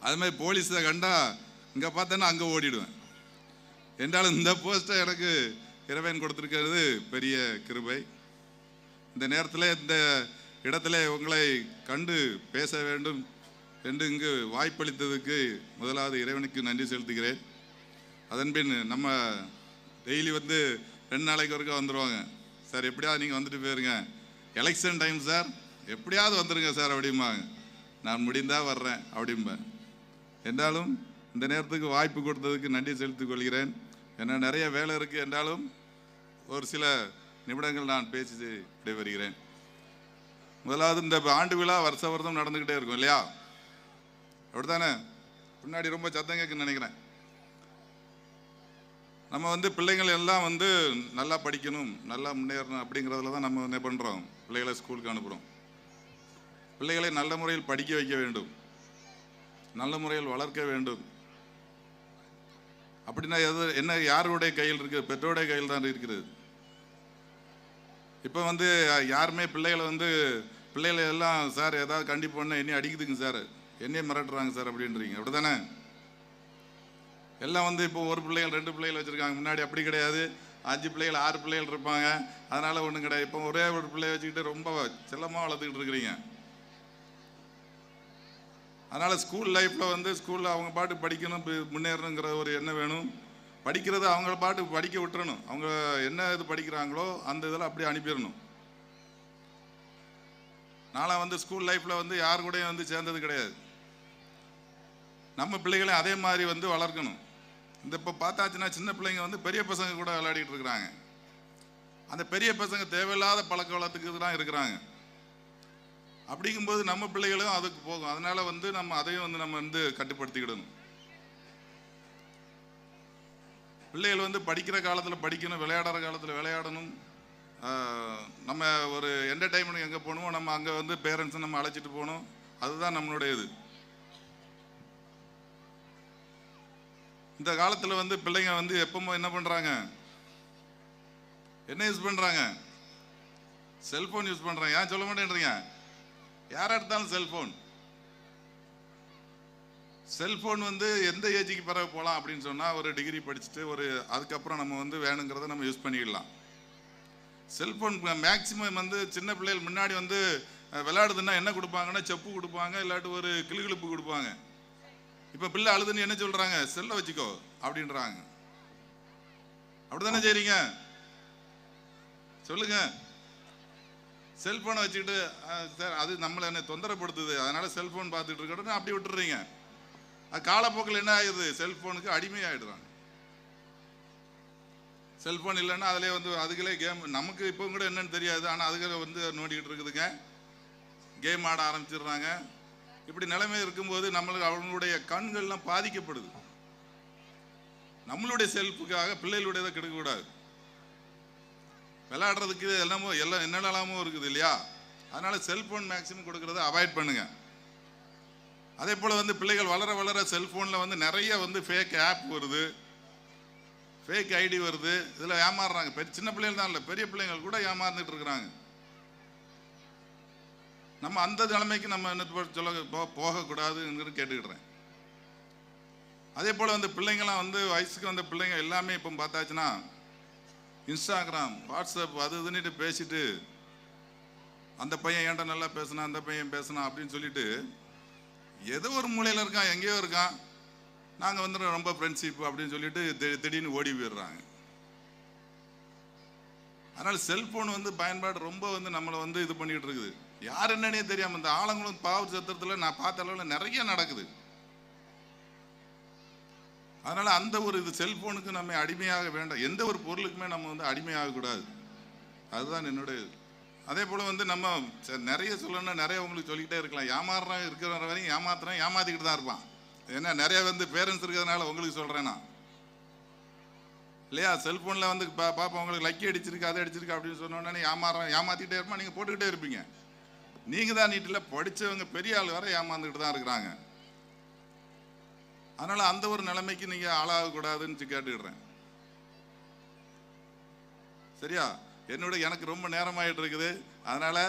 அதுமாதிரி போலீஸை கண்டா இங்கே பார்த்தேன்னா அங்கே ஓடிடுவேன். என்றாலும் இந்த போஸ்ட்டை எனக்கு இறைவன் கொடுத்துருக்கிறது பெரிய கிருபை. இந்த நேரத்தில் இந்த இடத்துல உங்களை கண்டு பேச வேண்டும் என்று இங்கு வாய்ப்பளித்ததுக்கு முதலாவது இறைவனுக்கு நன்றி செலுத்துகிறேன். அதன்பின் நம்ம டெய்லி வந்து 2 நாளைக்கு ஒருக்கா வந்துடுவாங்க. சார் எப்படியாவது நீங்கள் வந்துட்டு போயிருங்க, எலெக்ஷன் டைம் சார், எப்படியாவது வந்துடுங்க சார் அப்படிம்பாங்க. நான் முடிந்தால் வர்றேன் அப்படிம்பேன். என்றாலும் இந்த நேரத்துக்கு வாய்ப்பு கொடுத்ததுக்கு நன்றி செலுத்திக் கொள்கிறேன். ஏன்னா நிறைய வேலை இருக்குது. என்றாலும் ஒரு சில நிமிடங்கள் நான் பேசி விடைபெறுகிறேன். முதலாவது, இந்த ஆண்டு விழா வருஷம் நடந்துக்கிட்டே இருக்கும் இல்லையா? அப்படித்தானே? பின்னாடி ரொம்ப சத்தம் கேட்குன்னு நினைக்கிறேன். நம்ம வந்து பிள்ளைங்கள் எல்லாம் வந்து நல்லா படிக்கணும், நல்லா முன்னேறணும் அப்படிங்கிறதுல தான் நம்ம என்ன பண்ணுறோம், பிள்ளைகளை ஸ்கூலுக்கு அனுப்புகிறோம். பிள்ளைகளை நல்ல முறையில் படிக்க வைக்க வேண்டும், நல்ல முறையில் வளர்க்க வேண்டும். அப்படின்னா என்ன, யாருடைய கையில் இருக்குது? பெற்றோருடைய கையில் தான் இருக்கிறது. இப்போ வந்து யாருமே பிள்ளைகளை எல்லாம் சார் ஏதாவது கண்டிப்பாக பண்ண என்னையும் அடிக்குதுங்க சார், என்னையே மிரட்டுறாங்க சார் அப்படின்றீங்க. அப்படி தானே? எல்லாம் வந்து இப்போ ஒரு பிள்ளைகள் 2 பிள்ளைகள் வச்சுருக்காங்க. முன்னாடி அப்படி கிடையாது. 5 பிள்ளைகள் 6 பிள்ளைகள் இருப்பாங்க. அதனால் ஒன்றும் கிடையாது. இப்போ ஒரே ஒரு பிள்ளைய வச்சுக்கிட்டு ரொம்ப செல்லமாக வளர்த்துக்கிட்டு இருக்கிறீங்க. அதனால் ஸ்கூல் லைஃப்பில் வந்து ஸ்கூலில் அவங்க பாட்டு படிக்கணும், முன்னேறணுங்கிற ஒரு எண்ணம் வேணும். படிக்கிறது அவங்க பாட்டு படிக்க விட்டுறணும். அவங்க என்ன இது படிக்கிறாங்களோ அந்த இதில் அப்படியே அனுப்பிடணும். நான்லாம் வந்து ஸ்கூல் லைஃப்பில் வந்து யார் கூடயும் வந்து சேர்ந்தது கிடையாது. நம்ம பிள்ளைகளை அதே மாதிரி வந்து வளர்க்கணும். இந்த இப்போ பார்த்தாச்சுன்னா சின்ன பிள்ளைங்க வந்து பெரிய பசங்க கூட விளையாடிட்டு இருக்கிறாங்க. அந்த பெரிய பசங்க தேவையில்லாத பழக்க வளத்துக்கு தான் இருக்கிறாங்க. அப்படிங்கும்போது நம்ம பிள்ளைகளும் அதுக்கு போகும். அதனால வந்து நம்ம அதையும் வந்து நம்ம வந்து கட்டுப்படுத்திக்கிடணும். பிள்ளைகள் வந்து படிக்கிற காலத்தில் படிக்கணும், விளையாடுற காலத்தில் விளையாடணும். நம்ம ஒரு என்டர்டைன்மெண்ட் எங்கே போகணுமோ நம்ம அங்கே வந்து பேரண்ட்ஸை நம்ம அழைச்சிட்டு போகணும். அதுதான் நம்மளுடைய இது. இந்த காலத்தில் வந்து பிள்ளைங்க வந்து எப்பவும் என்ன பண்ணுறாங்க, என்ன யூஸ் பண்ணுறாங்க? செல்ஃபோன் யூஸ் பண்ணுறாங்க. ஏன் சொல்ல மாட்டேன்றீங்க? யாராக எடுத்தாலும் செல்ஃபோன் வந்து எந்த ஏஜுக்கு பிறகு போகலாம் அப்படின்னு சொன்னால், ஒரு டிகிரி படிச்சுட்டு அதுக்கப்புறம் நம்ம வந்து வேணுங்கிறத நம்ம யூஸ் பண்ணிக்கலாம். செல்ஃபோன் மேக்சிமம் வந்து சின்ன பிள்ளைகள் முன்னாடி வந்து விளையாடுதுன்னா என்ன கொடுப்பாங்கன்னா, செப்பு கொடுப்பாங்க, இல்லாட்டி ஒரு கிளுகிழுப்பு கொடுப்பாங்க. இப்போ பிள்ளை அழுதுன்னு என்ன சொல்கிறாங்க? செல்லை வச்சுக்கோ அப்படின்றாங்க. அப்படி தானே செய்றீங்க? சொல்லுங்க. செல்ஃபோனை வச்சுக்கிட்டு சார் அது நம்மளை என்ன தொந்தரப்படுத்துது, அதனால செல்ஃபோன் பார்த்துட்டு இருக்கட்டும் அப்படி விட்டுறீங்க. அது காலப்போக்கில் என்ன ஆகுது? செல்ஃபோனுக்கு அடிமையாகிடுறாங்க. செல்ஃபோன் இல்லைன்னா அதிலே வந்து அதுகளே கேம், நமக்கு இப்போ கூட என்னன்னு தெரியாது, ஆனால் அதுகளை வந்து நோண்டிக்கிட்டு இருக்குதுங்க, கேம் ஆட ஆரம்பிச்சிடுறாங்க. இப்படி நிலைமை இருக்கும்போது நம்மளுக்கு அவங்களுடைய கண்கள்லாம் பாதிக்கப்படுது. நம்மளுடைய செல்ஃபுக்காக பிள்ளைகளுடையதை கெடுக்கக்கூடாது. விளையாடுறதுக்கு எல்லாம் என்னெல்லாமோ இருக்குது இல்லையா? அதனால செல்ஃபோன் மேக்சிமம் கொடுக்கறத அவாய்ட் பண்ணுங்க. அதே போல் வந்து பிள்ளைகள் வளர வளர செல்ஃபோனில் வந்து நிறைய வந்து ஃபேக் ஆப் வருது, ஃபேக் ஐடி வருது. இதில் ஏமாறுறாங்க. சின்ன பிள்ளைகள் தான் இல்லை, பெரிய பிள்ளைங்கள் கூட ஏமாந்துட்டு இருக்கிறாங்க. நம்ம அந்த நிலைமைக்கு நம்ம என்ன சொல்ல போகக்கூடாதுன்னு கேட்டுக்கிட்டுறேன். அதே போல் வந்து பிள்ளைங்களாம் வந்து வயசுக்கு வந்த பிள்ளைங்க எல்லாமே இப்போ பார்த்தாச்சுன்னா இன்ஸ்டாகிராம், வாட்ஸ்அப் அது இதுன்னுட்டு பேசிட்டு, அந்த பையன் ஏன்டா நல்லா பேசினா, அந்த பையன் பேசினா அப்படின்னு சொல்லிட்டு ஏதோ ஒரு மூலையில் இருக்கான், எங்கேயோ இருக்கான், நாங்கள் வந்து ரொம்ப ஃப்ரெண்ட்ஷிப் அப்படின்னு சொல்லிட்டு திடீர்னு ஓடி போயிடுறாங்க. அதனால் செல்ஃபோன் வந்து பயன்பாடு ரொம்ப வந்து நம்மளை வந்து இது பண்ணிகிட்டு இருக்குது. யார் என்னன்னே தெரியாமல் இந்த ஆலங்குளம் பாவ சத்திரத்தில் நான் பார்த்த அளவில் நிறைய நடக்குது. அதனால் அந்த ஒரு இது செல்ஃபோனுக்கு நம்ம அடிமையாக வேண்டாம், எந்த ஒரு பொருளுக்குமே நம்ம வந்து அடிமையாகக்கூடாது. அதுதான் என்னுடைய. அதே போல் வந்து நம்ம நிறைய சொல்லணும்னா நிறைய உங்களுக்கு சொல்லிக்கிட்டே இருக்கலாம். ஏமாறுறவன் இருக்கிற வரையும் ஏமாத்துறேன், ஏமாற்றிக்கிட்டு தான் இருப்பான். ஏன்னா நிறைய வந்து பேரண்ட்ஸ் இருக்கிறதுனால உங்களுக்கு சொல்கிறேன்னா இல்லையா, செல்ஃபோனில் வந்து பாப்பா உங்களுக்கு லக்கி அடிச்சிருக்கு, அதை அடிச்சிருக்கு அப்படின்னு சொன்னோன்னே ஏமாற்றிக்கிட்டே இருப்பான், நீங்கள் போட்டுக்கிட்டே இருப்பீங்க. நீங்கள் தான் நீட்டில் படித்தவங்க பெரிய ஆள் வரை ஏமாந்துக்கிட்டு தான் இருக்கிறாங்க. அதனால் அந்த ஒரு நிலைமைக்கு நீங்கள் ஆளாகக்கூடாதுன்னு கேட்டுக்கிடுறேன். சரியா? எனக்கு ரொம்ப நேரமாகிட்டு இருக்குது. அதனால்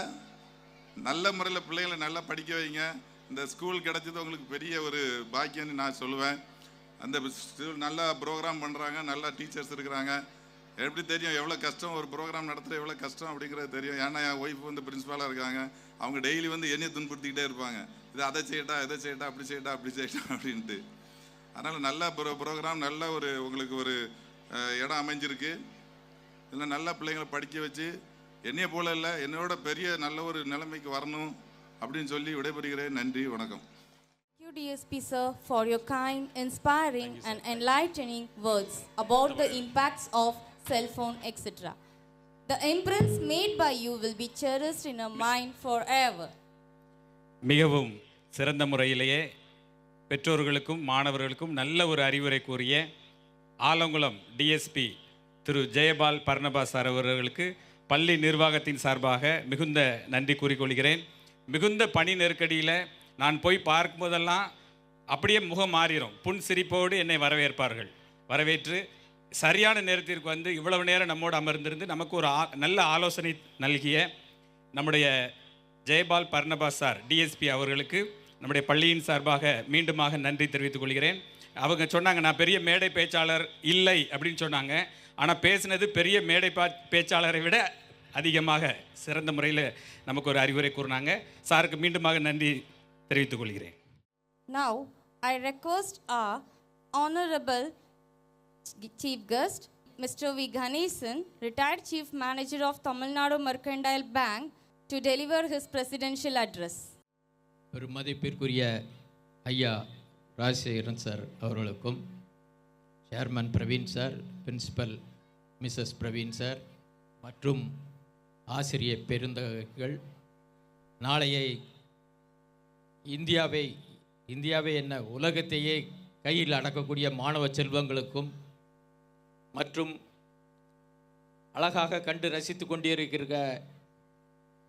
நல்ல முறையில் பிள்ளைகளை நல்லா படிக்க வைங்க. இந்த ஸ்கூல் கிடைச்சது உங்களுக்கு பெரிய ஒரு பாக்கியம்னு நான் சொல்லுவேன். அந்த நல்லா ப்ரோக்ராம் பண்ணுறாங்க, நல்லா டீச்சர்ஸ் இருக்கிறாங்க. எப்படி தெரியும் எவ்வளோ கஷ்டம் ஒரு ப்ரோக்ராம் நடத்துகிற, எவ்வளோ கஷ்டம் அப்படிங்கிறது தெரியும். ஏன்னா என் ஒய்ஃப் வந்து பிரின்ஸிபாலாக இருக்காங்க. அவங்க டெய்லி வந்து என்னையை துன்புறுத்திக்கிட்டே இருப்பாங்க, இது அதை செய்யட்டா, இதை செய்யட்டா, அப்படி செய்யட்டா, அப்படி செய்யட்டா அப்படின்ட்டு. அதனால் நல்ல ப்ரோக்ராம், நல்ல ஒரு உங்களுக்கு ஒரு இடம் அமைஞ்சிருக்கு. இதில் நல்லா பிள்ளைங்களை படிக்க வச்சு என்னைய போல இல்லை, என்னோட பெரிய நல்ல ஒரு நிலைமைக்கு வரணும் அப்படின்னு சொல்லி விடைபெறுகிறேன். நன்றி, வணக்கம். Thank you, DSP sir, for your kind, inspiring and enlightening words about the impacts of cell phone, etc. The imprints made by you will be cherished in our mind forever. மிகவும் சிறந்த முறையிலேயே பெற்றோர்களுக்கும் மாணவர்களுக்கும் நல்ல ஒரு அறிவுரை கூறிய ஆலங்குளம் டிஎஸ்பி திரு Jayapal Barnabas sir அவர்களுக்கு பள்ளி நிர்வாகத்தின் சார்பாக மிகுந்த நன்றி கூறிக்கொள்கிறேன். மிகுந்த பணி நெருக்கடியில் நான் போய் பார்க்கும்போதெல்லாம் அப்படியே முகம் மாறிடும், புன் சிரிப்போடு என்னை வரவேற்பார்கள். வரவேற்று சரியான நேரத்திற்கு வந்து இவ்வளவு நேரம் நம்மோடு அமர்ந்திருந்து நமக்கு ஒரு நல்ல ஆலோசனை நல்கிய நம்முடைய ஜெயபால் பர்னபாஸ் சார் டிஎஸ்பி அவர்களுக்கு நம்முடைய பள்ளியின் சார்பாக மீண்டுமாக நன்றி தெரிவித்துக் கொள்கிறேன். அவங்க சொன்னாங்க நான் பெரிய மேடை பேச்சாளர் இல்லை அப்படின்னு சொன்னாங்க. ஆனால் பேசினது பெரிய மேடை பேச்சாளரை விட அதிகமாக சிறந்த முறையில் நமக்கு ஒரு அறிவுரை கூறினாங்க. சாருக்கு மீண்டுமாக நன்றி தெரிவித்துக் கொள்கிறேன். Now, I request our Honorable Chief Guest, Mr. V. Ganesan, retired Chief Manager of Tamil Nadu Mercantile Bank, to deliver his presidential address. ஒரு மதிப்பிற்குரிய ஐயா ராஜசேகரன் சார் அவர்களுக்கும், chairman Praveen sir, principal Mrs Praveen sir மற்றும் ஆசிரிய பெருந்தகைகள், நாளைய இந்தியாவை என்ன உலகத்தையே கையில் அடக்கக்கூடிய மாணவ செல்வங்களுக்கும் மற்றும் அழகாக கண்டு ரசித்து கொண்டிருக்கிற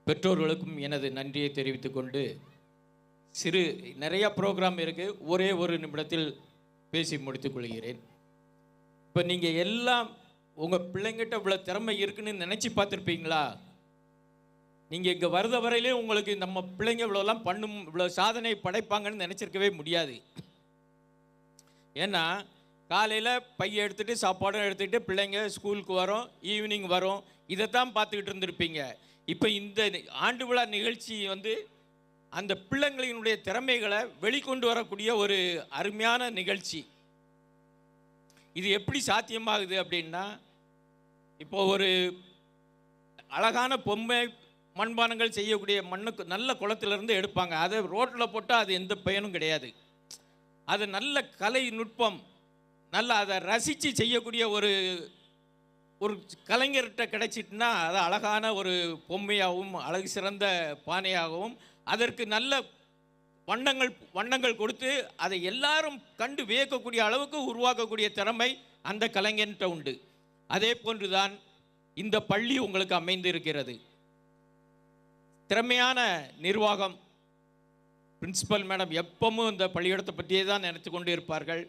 பெற்றோர்களுக்கும் எனது நன்றியை தெரிவித்துக் கொண்டு, நிறைய ப்ரோக்ராம் இருக்குது, ஒரே ஒரு நிமிடத்தில் பேசி முடித்துக் கொள்கிறேன். இப்போ நீங்கள் எல்லாம் உங்கள் பிள்ளைங்கிட்ட இவ்வளோ திறமை இருக்குன்னு நினச்சி பார்த்துருப்பீங்களா? நீங்கள் இங்கே வருத வரையிலே உங்களுக்கு நம்ம பிள்ளைங்க இவ்வளோலாம் இவ்வளோ சாதனை படைப்பாங்கன்னு நினச்சிருக்கவே முடியாது. ஏன்னா காலையில் பையை எடுத்துகிட்டு சாப்பாடும் எடுத்துக்கிட்டு பிள்ளைங்க ஸ்கூலுக்கு வரும், ஈவினிங் வரும், இதைத்தான் பார்த்துக்கிட்டு இருந்திருப்பீங்க. இப்போ இந்த ஆண்டு விழா நிகழ்ச்சி வந்து அந்த பிள்ளைங்களினுடைய திறமைகளை வெளிக்கொண்டு வரக்கூடிய ஒரு அருமையான நிகழ்ச்சி. இது எப்படி சாத்தியமாகுது அப்படின்னா, இப்போ ஒரு அழகான பொம்மை மண்பானங்கள் செய்யக்கூடிய நல்ல குளத்திலிருந்து எடுப்பாங்க, அதை ரோட்டில் போட்டால் அது எந்த பயனும் கிடையாது. அது நல்ல கலை நுட்பம், நல்ல அதை ரசித்து செய்யக்கூடிய ஒரு கலைஞர்கிட்ட கிடைச்சிட்டுனா அது அழகான ஒரு பொம்மையாகவும் அழகு சிறந்த பானையாகவும் அதற்கு நல்ல வண்ணங்கள் கொடுத்து அதை எல்லாரும் கண்டு வியக்கக்கூடிய அளவுக்கு உருவாக்கக்கூடிய திறமை அந்த கலைஞர்கிட்ட உண்டு. அதே போன்றுதான் இந்த பள்ளி உங்களுக்கு அமைந்து இருக்கிறது. திறமையான நிர்வாகம், பிரின்சிபல் மேடம் எப்பவும் இந்த பள்ளிக்கூடத்தை பற்றியே தான் நினைத்து கொண்டு இருப்பார்கள்.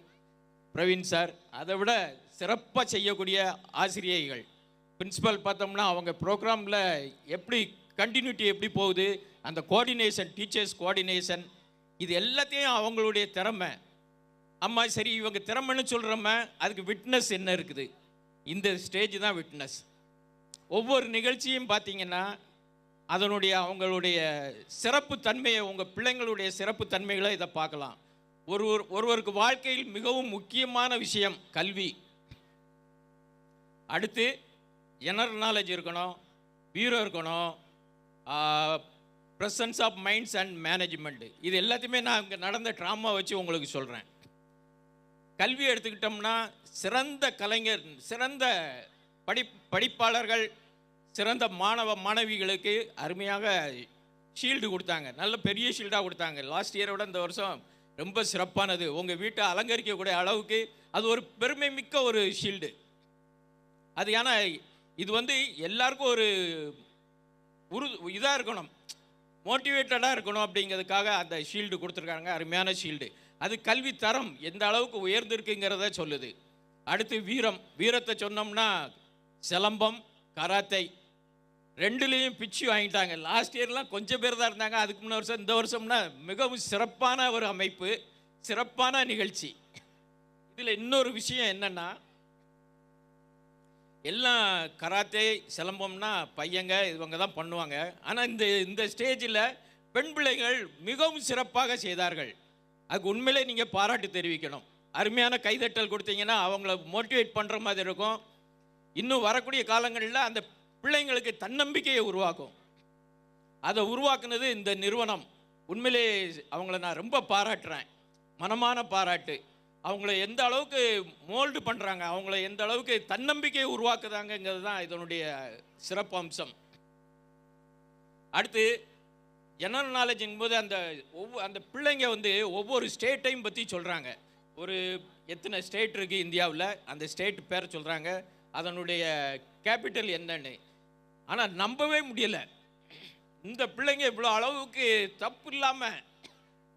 பிரவீன் சார் அதை விட சிறப்பாக செய்யக்கூடிய ஆசிரியைகள். பிரின்சிபல் பார்த்தோம்னா அவங்க ப்ரோக்ராமில் எப்படி கண்டினியூட்டி எப்படி போகுது, அந்த கோஆர்டினேஷன், டீச்சர்ஸ் கோஆர்டினேஷன், இது எல்லாத்தையும் அவங்களுடைய திறமை. அம்மா சரி இவங்க திறமைன்னு சொல்கிறோம, அதுக்கு விட்னஸ் என்ன இருக்குது? இந்த ஸ்டேஜ் தான் விட்னஸ். ஒவ்வொரு நிகழ்ச்சியும் பார்த்தீங்கன்னா அதனுடைய அவங்களுடைய சிறப்பு தன்மையை, உங்கள் பிள்ளைங்களுடைய சிறப்பு தன்மைகளை இதை பார்க்கலாம். ஒருவருக்கு வாழ்க்கையில் மிகவும் முக்கியமான விஷயம் கல்வி. அடுத்து ஜெனரல் நாலேஜ் இருக்கணும், பீரோ இருக்கணும், presence of minds and management. இது எல்லாத்தையுமே நான் இங்கே நடந்த ட்ராமா வச்சு உங்களுக்கு சொல்கிறேன். கல்வி எடுத்துக்கிட்டோம்னா சிறந்த கலைஞர், சிறந்த படிப்பாளர்கள், சிறந்த மாணவிகளுக்கு அருமையாக ஷீல்டு கொடுத்தாங்க. நல்ல பெரிய ஷீல்டாக கொடுத்தாங்க. லாஸ்ட் இயரை விட இந்த வருஷம் ரொம்ப சிறப்பானது. உங்கள் வீட்டை அலங்கரிக்கக்கூடிய அளவுக்கு அது ஒரு பெருமை மிக்க ஒரு ஷீல்டு. அது ஏன்னா இது வந்து எல்லாருக்கும் ஒரு இதாக இருக்கணும், மோட்டிவேட்டடாக இருக்கணும் அப்படிங்கிறதுக்காக அந்த ஷீல்டு கொடுத்துருக்காங்க. அருமையான ஷீல்டு. அது கல்வி தரம் எந்த அளவுக்கு உயர்ந்திருக்குங்கிறத சொல்லுது. அடுத்து வீரத்தை சொன்னோம்னா சிலம்பம், கராத்தை ரெண்டுலேயும் பிச்சு வாங்கிட்டாங்க. லாஸ்ட் இயர்லாம் கொஞ்சம் பேர் தான் இருந்தாங்க. அதுக்கு முன்ன வருஷம், இந்த வருஷம்னா மிகவும் சிறப்பான ஒரு அமைப்பு, சிறப்பான நிகழ்ச்சி. இதில் இன்னொரு விஷயம் என்னென்னா, எல்லாம் கராத்தே சிலம்பம்னா பையங்க இவங்க தான் பண்ணுவாங்க. ஆனால் இந்த ஸ்டேஜில் பெண் பிள்ளைகள் மிகவும் சிறப்பாக செய்தார்கள். அதுக்கு உண்மையிலே நீங்கள் பாராட்டு தெரிவிக்கணும். அருமையான கைதட்டல் கொடுத்தீங்கன்னா அவங்கள மோட்டிவேட் பண்ணுற மாதிரி இருக்கும். இன்னும் வரக்கூடிய காலங்களில் அந்த பிள்ளைங்களுக்கு தன்னம்பிக்கையை உருவாக்கும். அதை உருவாக்குனது இந்த நிறுவனம். உண்மையிலே அவங்கள நான் ரொம்ப பாராட்டுறேன், மனமான பாராட்டு. அவங்கள எந்த அளவுக்கு மோல்டு பண்ணுறாங்க, அவங்கள எந்த அளவுக்கு தன்னம்பிக்கையை உருவாக்குதாங்கிறது தான் இதனுடைய சிறப்பு அம்சம். அடுத்து ஜெனரல் நாலேஜின் போது அந்த பிள்ளைங்க வந்து ஒவ்வொரு ஸ்டேட்டையும் பற்றி சொல்கிறாங்க. ஒரு எத்தனை ஸ்டேட் இருக்குது இந்தியாவில், அந்த ஸ்டேட் பேரை சொல்கிறாங்க, அதனுடைய கேபிட்டல் என்னன்னு. ஆனால் நம்பவே முடியலை, இந்த பிள்ளைங்க இவ்வளோ அளவுக்கு தப்பு இல்லாமல்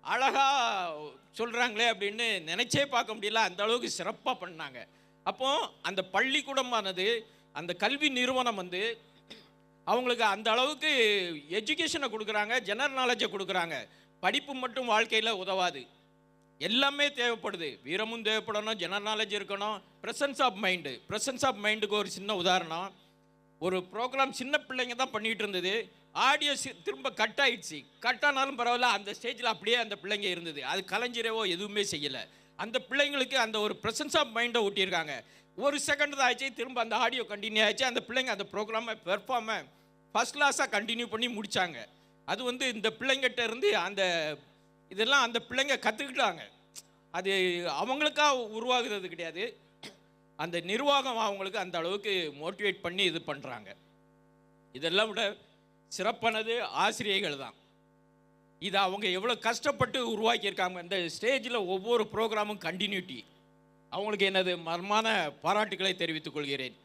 அழகாக சொல்கிறாங்களே அப்படின்னு நினச்சே பார்க்க முடியல. அந்த அளவுக்கு சிறப்பாக பண்ணாங்க. அப்போது அந்த பள்ளிக்கூடமானது, அந்த கல்வி நிறுவனம் வந்து அவங்களுக்கு அந்த அளவுக்கு எஜுகேஷனை கொடுக்குறாங்க, ஜெனரல் நாலேஜை கொடுக்குறாங்க. படிப்பு மட்டும் வாழ்க்கையில் உதவாது, எல்லாமே தேவைப்படுது. வீரமும் தேவைப்படணும், ஜெனரல் நாலேஜ் இருக்கணும், ப்ரெசன்ஸ் ஆஃப் மைண்டுக்கு ஒரு சின்ன உதாரணம். ஒரு ப்ரோக்ராம் சின்ன பிள்ளைங்க தான் பண்ணிகிட்டு இருந்தது. ஆடியோ திரும்ப கட் ஆகிடுச்சு. கட் ஆனாலும் பரவாயில்ல, அந்த ஸ்டேஜில் அப்படியே அந்த பிள்ளைங்க இருந்தது. அது கலைஞரவோ எதுவுமே செய்யலை. அந்த பிள்ளைங்களுக்கு அந்த ஒரு ப்ரெசன்ஸ் ஆஃப் மைண்டை ஊட்டியிருக்காங்க. ஒரு செகண்ட் தான் ஆச்சு, திரும்ப அந்த ஆடியோ கண்டினியூ ஆச்சு. அந்த பிள்ளைங்க அந்த ப்ரோக்ராமை பெர்ஃபார்மை ஃபஸ்ட் கிளாஸாக கண்டினியூ பண்ணி முடித்தாங்க. அது வந்து இந்த பிள்ளைங்கிட்ட இருந்து இதெல்லாம் அந்த பிள்ளைங்க கற்றுக்கிட்டாங்க. அது அவங்களுக்காக உருவாகுறது கிடையாது, அந்த நிர்வாகம் அவங்களுக்கு அந்த அளவுக்கு மோட்டிவேட் பண்ணி இது பண்ணுறாங்க. இதெல்லாம் விட சிறப்பானது ஆசிரியர்கள் தான். இதை அவங்க எவ்வளோ கஷ்டப்பட்டு உருவாக்கியிருக்காங்க. இந்த ஸ்டேஜில் ஒவ்வொரு ப்ரோக்ராமும் கண்டினியூட்டி. அவங்களுக்கு எனது மர்மான பாராட்டுக்களை தெரிவித்துக் கொள்கிறேன்.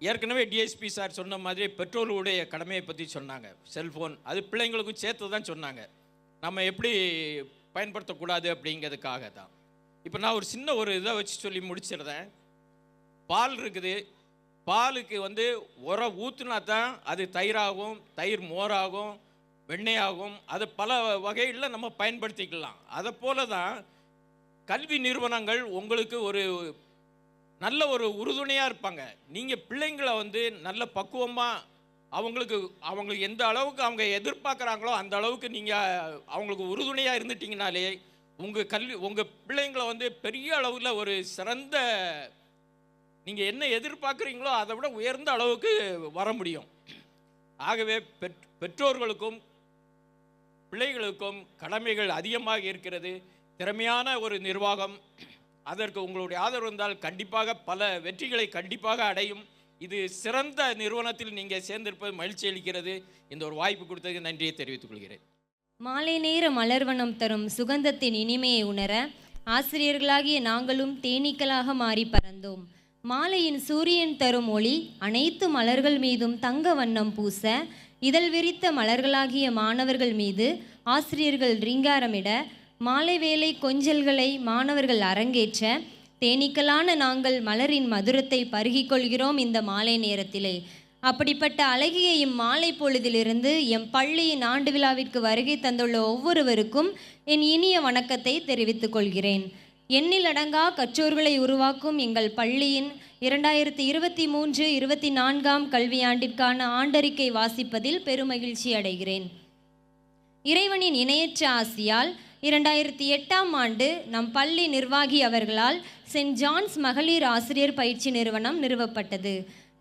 ஏற்கனவே டிஎஸ்பி சார் சொன்ன மாதிரி பெற்றோர்களுடைய கடமையை பற்றி சொன்னாங்க. செல்ஃபோன் அது பிள்ளைங்களுக்கும் சேர்த்து தான் சொன்னாங்க, நம்ம எப்படி பயன்படுத்தக்கூடாது அப்படிங்கிறதுக்காக தான். இப்போ நான் ஒரு சின்ன ஒரு இதை வச்சு சொல்லி முடிச்சிடுறேன். பால் இருக்குது, பாலுக்கு வந்து உரம் ஊற்றுனா தான் அது தயிராகும், தயிர் மோராகும், வெண்ணெயாகும். அது பல வகைகளில் நம்ம பயன்படுத்திக்கலாம். அதை போல தான் கல்வி நிறுவனங்கள் உங்களுக்கு ஒரு நல்ல ஒரு உறுதுணையாக இருப்பாங்க. நீங்கள் பிள்ளைங்களை வந்து நல்ல பக்குவமாக அவங்களுக்கு எந்த அளவுக்கு அவங்க எதிர்பார்க்குறாங்களோ அந்த அளவுக்கு நீங்கள் அவங்களுக்கு உறுதுணையாக இருந்துட்டிங்கனாலே உங்கள் பிள்ளைங்களை வந்து பெரிய அளவில் ஒரு சிறந்த, நீங்கள் என்ன எதிர்பார்க்குறீங்களோ அதை விட உயர்ந்த அளவுக்கு வர முடியும். ஆகவே பெற்றோர்களுக்கும் பிள்ளைகளுக்கும் கடமைகள் அதிகமாக இருக்கிறது. திறமையான ஒரு நிர்வாகம், அதற்கு உங்களுடைய ஆதரவு இருந்தால் கண்டிப்பாக பல வெற்றிகளை கண்டிப்பாக அடையும். இது சிறந்த நிறுவனத்தில் நீங்கள் சேர்ந்திருப்பது மகிழ்ச்சி அளிக்கிறது. இந்த ஒரு வாய்ப்பு கொடுத்ததுக்கு நன்றியை தெரிவித்துக் கொள்கிறேன். மாலை நேர மலர்வனம் தரும் சுகந்தத்தின் இனிமையை உணர ஆசிரியர்களாகிய நாங்களும் தேனீக்களாக மாறி பறந்தோம். மாலையின் சூரியன் தரும் ஒளி அனைத்து மலர்கள் மீதும் தங்க வண்ணம் பூச, இதழ் விரித்த மலர்களாகிய மாணவர்கள் மீது ஆசிரியர்கள் ரீங்காரமிட, மாலை வேளை கொஞ்சல்களை மாணவர்கள் அரங்கேற்ற, தேனீக்களான நாங்கள் மலரின் மதுரத்தை பருகிக் கொள்கிறோம் இந்த மாலை நேரத்திலே. அப்படிப்பட்ட அழகிய இம்மாலை பொழுதிலிருந்து எம் பள்ளியின் ஆண்டு விழாவிற்கு வருகை தந்துள்ள ஒவ்வொருவருக்கும் என் இனிய வணக்கத்தை தெரிவித்துக் கொள்கிறேன். எண்ணிலடங்கா கற்றோர்களை உருவாக்கும் எங்கள் பள்ளியின் 2023-24 கல்வியாண்டிற்கான ஆண்டறிக்கை வாசிப்பதில் பெருமகிழ்ச்சி அடைகிறேன். இறைவனின் இணையற்ற ஆசியால் 2008ஆம் ஆண்டு நம் பள்ளி நிர்வாகி அவர்களால் செயின்ட் ஜான்ஸ் மகளிர் ஆசிரியர் பயிற்சி நிறுவனம் நிறுவப்பட்டது.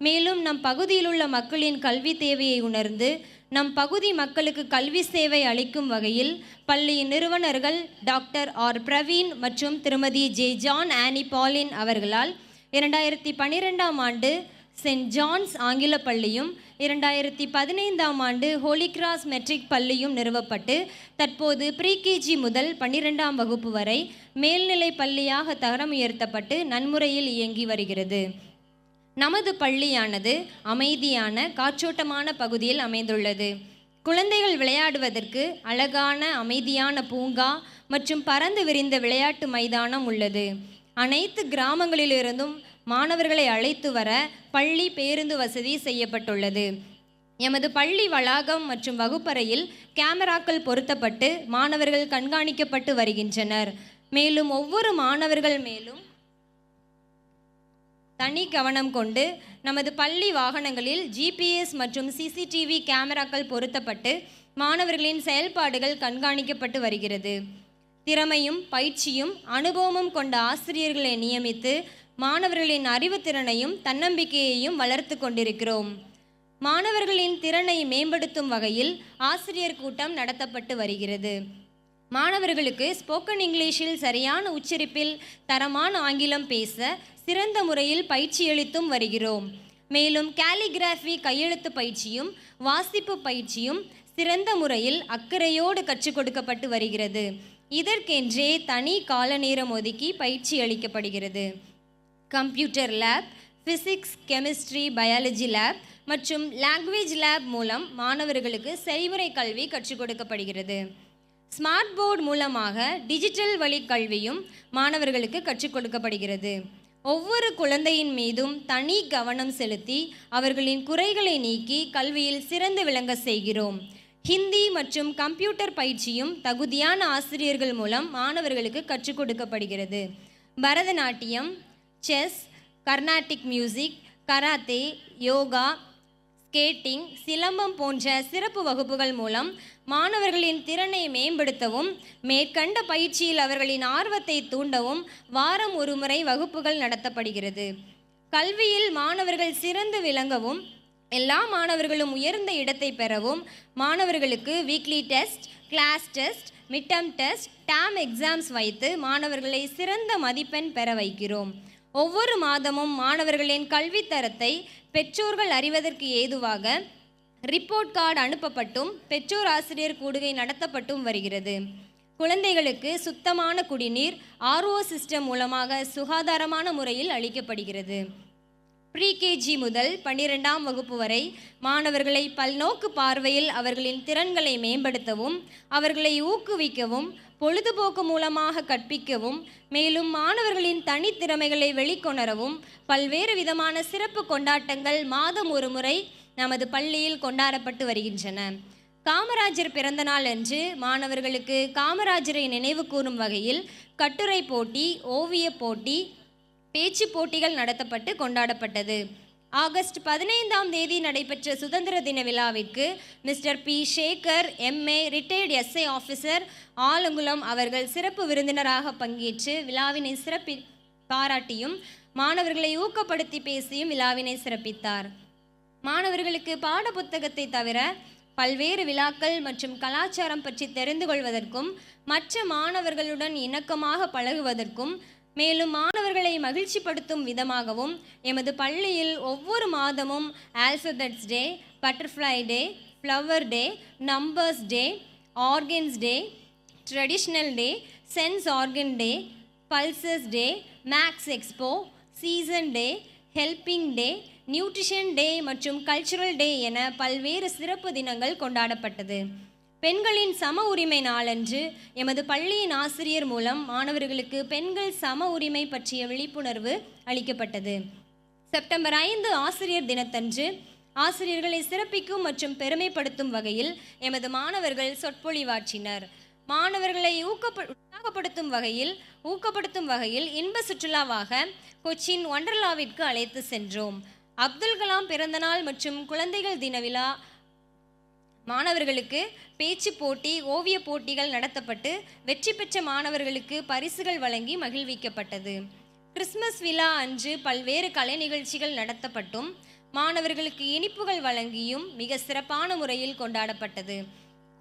மேலும் நம் பகுதியிலுள்ள மக்களின் கல்வி தேவையை உணர்ந்து நம் பகுதி மக்களுக்கு கல்வி சேவை அளிக்கும் வகையில் பள்ளியின் நிறுவனர்கள் டாக்டர் ஆர் பிரவீன் மற்றும் திருமதி ஜே ஜான் ஆனி பாலின் அவர்களால் 2012ஆம் ஆண்டு செயின்ட் ஜான்ஸ் ஆங்கில பள்ளியும் 2015ஆம் ஆண்டு ஹோலி கிராஸ் மெட்ரிக் பள்ளியும் நிறுவப்பட்டு தற்போது ப்ரீகேஜி முதல் 12ஆம் வகுப்பு வரை மேல்நிலை பள்ளியாக தரம் உயர்த்தப்பட்டு நன்முறையில் இயங்கி வருகிறது. நமது பள்ளியானது அமைதியான காற்றோட்டமான பகுதியில் அமைந்துள்ளது. குழந்தைகள் விளையாடுவதற்கு அழகான அமைதியான பூங்கா மற்றும் பரந்து விரிந்த விளையாட்டு மைதானம் உள்ளது. அனைத்து கிராமங்களிலிருந்தும் மாணவர்களை அழைத்து வர பள்ளி பேருந்து வசதி செய்யப்பட்டுள்ளது. எமது பள்ளி வளாகம் மற்றும் வகுப்பறையில் கேமராக்கள் பொருத்தப்பட்டு மாணவர்கள் கண்காணிக்கப்பட்டு வருகின்றனர். மேலும் ஒவ்வொரு மாணவர்கள் மேலும் தனி கவனம் கொண்டு நமது பள்ளி வாகனங்களில் ஜிபிஎஸ் மற்றும் சிசிடிவி கேமராக்கள் பொருத்தப்பட்டு மாணவர்களின் செயல்பாடுகள் கண்காணிக்கப்பட்டு வருகிறது. திறமையும் பயிற்சியும் அனுபவமும் கொண்ட ஆசிரியர்களை நியமித்து மாணவர்களின் அறிவுத்திறனையும் தன்னம்பிக்கையையும் வளர்த்து கொண்டிருக்கிறோம். மாணவர்களின் திறனை மேம்படுத்தும் வகையில் ஆசிரியர் கூட்டம் நடத்தப்பட்டு வருகிறது. மாணவர்களுக்கு ஸ்போக்கன் இங்கிலீஷில் சரியான உச்சரிப்பில் தரமான ஆங்கிலம் பேச சிறந்த முறையில் பயிற்சியளித்தும் வருகிறோம். மேலும் கேலிகிராஃபி கையெழுத்து பயிற்சியும் வாசிப்பு பயிற்சியும் சிறந்த முறையில் அக்கறையோடு கற்றுக் கொடுக்கப்பட்டு வருகிறது. இதற்கென்றே தனி கால நேரம் ஒதுக்கி பயிற்சி அளிக்கப்படுகிறது. Computer lab, physics, chemistry, biology lab மற்றும் லாங்குவேஜ் லேப் மூலம் மாணவர்களுக்கு செய்முறை கல்வி கற்றுக் கொடுக்கப்படுகிறது. ஸ்மார்ட் போர்டு மூலமாக டிஜிட்டல் வழி கல்வியும் மாணவர்களுக்கு கற்றுக் கொடுக்கப்படுகிறது. ஒவ்வொரு குழந்தையின் மீதும் தனி கவனம் செலுத்தி அவர்களின் குறைகளை நீக்கி கல்வியில் சிறந்து விளங்க செய்கிறோம். ஹிந்தி மற்றும் கம்ப்யூட்டர் பயிற்சியும் தகுதியான ஆசிரியர்கள் மூலம் மாணவர்களுக்கு கற்றுக் கொடுக்கப்படுகிறது. Bharatanatyam, chess, Carnatic music, karate, yoga, skating, silambam போன்ற சிறப்பு வகுப்புகள் மூலம் மாணவர்களின் திறனை மேம்படுத்தவும் மேற்கண்ட பயிற்சியில் அவர்களின் ஆர்வத்தை தூண்டவும் வாரம் ஒரு முறை வகுப்புகள் நடத்தப்படுகிறது. கல்வியில் மாணவர்கள் சிறந்து விளங்கவும் எல்லா மாணவர்களும் உயர்ந்த இடத்தை பெறவும் மாணவர்களுக்கு weekly test, class test, midterm test, term exams வைத்து மாணவர்களை சிறந்த மதிப்பெண் பெற வைக்கிறோம். ஒவ்வொரு மாதமும் மாணவர்களின் கல்வித்தரத்தை பெற்றோர்கள் அறிவதற்கு ஏதுவாக ரிப்போர்ட் கார்டு அனுப்பப்பட்டும் பெற்றோர் ஆசிரியர் கூடுகை நடத்தப்பட்டும் வருகிறது. குழந்தைகளுக்கு சுத்தமான குடிநீர் RO சிஸ்டம் மூலமாக சுகாதாரமான முறையில் அளிக்கப்படுகிறது. ப்ரீகேஜி முதல் 12ஆம் வகுப்பு வரை மாணவர்களை பல்நோக்கு பார்வையில் அவர்களின் திறன்களை மேம்படுத்தவும் அவர்களை ஊக்குவிக்கவும் பொழுதுபோக்கு மூலமாக கற்பிக்கவும் மேலும் மாணவர்களின் தனித்திறமைகளை வெளிக்கொணரவும் பல்வேறு விதமான சிறப்பு கொண்டாட்டங்கள் மாதம் ஒரு முறை நமது பள்ளியில் கொண்டாடப்பட்டு வருகின்றன. காமராஜர் பிறந்தநாள் அன்று மாணவர்களுக்கு காமராஜரை நினைவு கூறும் வகையில் கட்டுரை போட்டி, ஓவிய போட்டி, பேச்சு போட்டிகள் நடத்தப்பட்டு கொண்டாடப்பட்டது. ஆகஸ்ட் 15ஆம் தேதி நடைபெற்ற சுதந்திர தின விழாவிற்கு Mr P Sekar MA retired SA officer Alangulam அவர்கள் சிறப்பு விருந்தினராக பங்கேற்று விழாவினை பாராட்டியும் மாணவர்களை ஊக்கப்படுத்தி பேசியும் விழாவினை சிறப்பித்தார். மாணவர்களுக்கு பாட புத்தகத்தை தவிர பல்வேறு விழாக்கள் மற்றும் கலாச்சாரம் பற்றி தெரிந்து கொள்வதற்கும் மற்ற மாணவர்களுடன் இணக்கமாக பழகுவதற்கும் மேலும் மாணவர்களை மகிழ்ச்சிப்படுத்தும் விதமாகவும் எமது பள்ளியில் ஒவ்வொரு மாதமும் ஆல்ஃபபெட்ஸ் டே, பட்டர்ஃப்ளை டே, ஃப்ளவர் டே, நம்பர்ஸ் டே, ஆர்கன்ஸ் டே, ட்ரெடிஷ்னல் டே, சென்ஸ் ஆர்கன் டே, பல்சஸ் டே, மேக்ஸ் எக்ஸ்போ, சீசன் டே, ஹெல்பிங் டே, நியூட்ரிஷன் டே மற்றும் கல்ச்சுரல் டே என பல்வேறு சிறப்பு தினங்கள் கொண்டாடப்பட்டது. பெண்களின் சம உரிமை நாளன்று எமது பள்ளியின் ஆசிரியர் மூலம் மாணவர்களுக்கு பெண்கள் சம உரிமை பற்றிய விழிப்புணர்வு அளிக்கப்பட்டது. செப்டம்பர் 5 ஆசிரியர் தினத்தன்று ஆசிரியர்களை சிறப்பிக்கும் மற்றும் பெருமைப்படுத்தும் வகையில் எமது மாணவர்கள் சொற்பொழிவாற்றினர். மாணவர்களை ஊக்கப்படுத்தும் வகையில் இன்ப சுற்றுலாவாக கொச்சின் ஒண்டர்லாவிற்கு அழைத்து சென்றோம். அப்துல் கலாம் பிறந்தநாள் மற்றும் குழந்தைகள் தின விழா மாணவர்களுக்கு பேச்சு போட்டி, ஓவிய போட்டிகள் நடத்தப்பட்டு வெற்றி பெற்ற மாணவர்களுக்கு பரிசுகள் வழங்கி மகிழ்விக்கப்பட்டது. கிறிஸ்துமஸ் விழா அன்று பல்வேறு கலை நிகழ்ச்சிகள் நடத்தப்பட்டும் மாணவர்களுக்கு இனிப்புகள் வழங்கியும் மிக சிறப்பான முறையில் கொண்டாடப்பட்டது.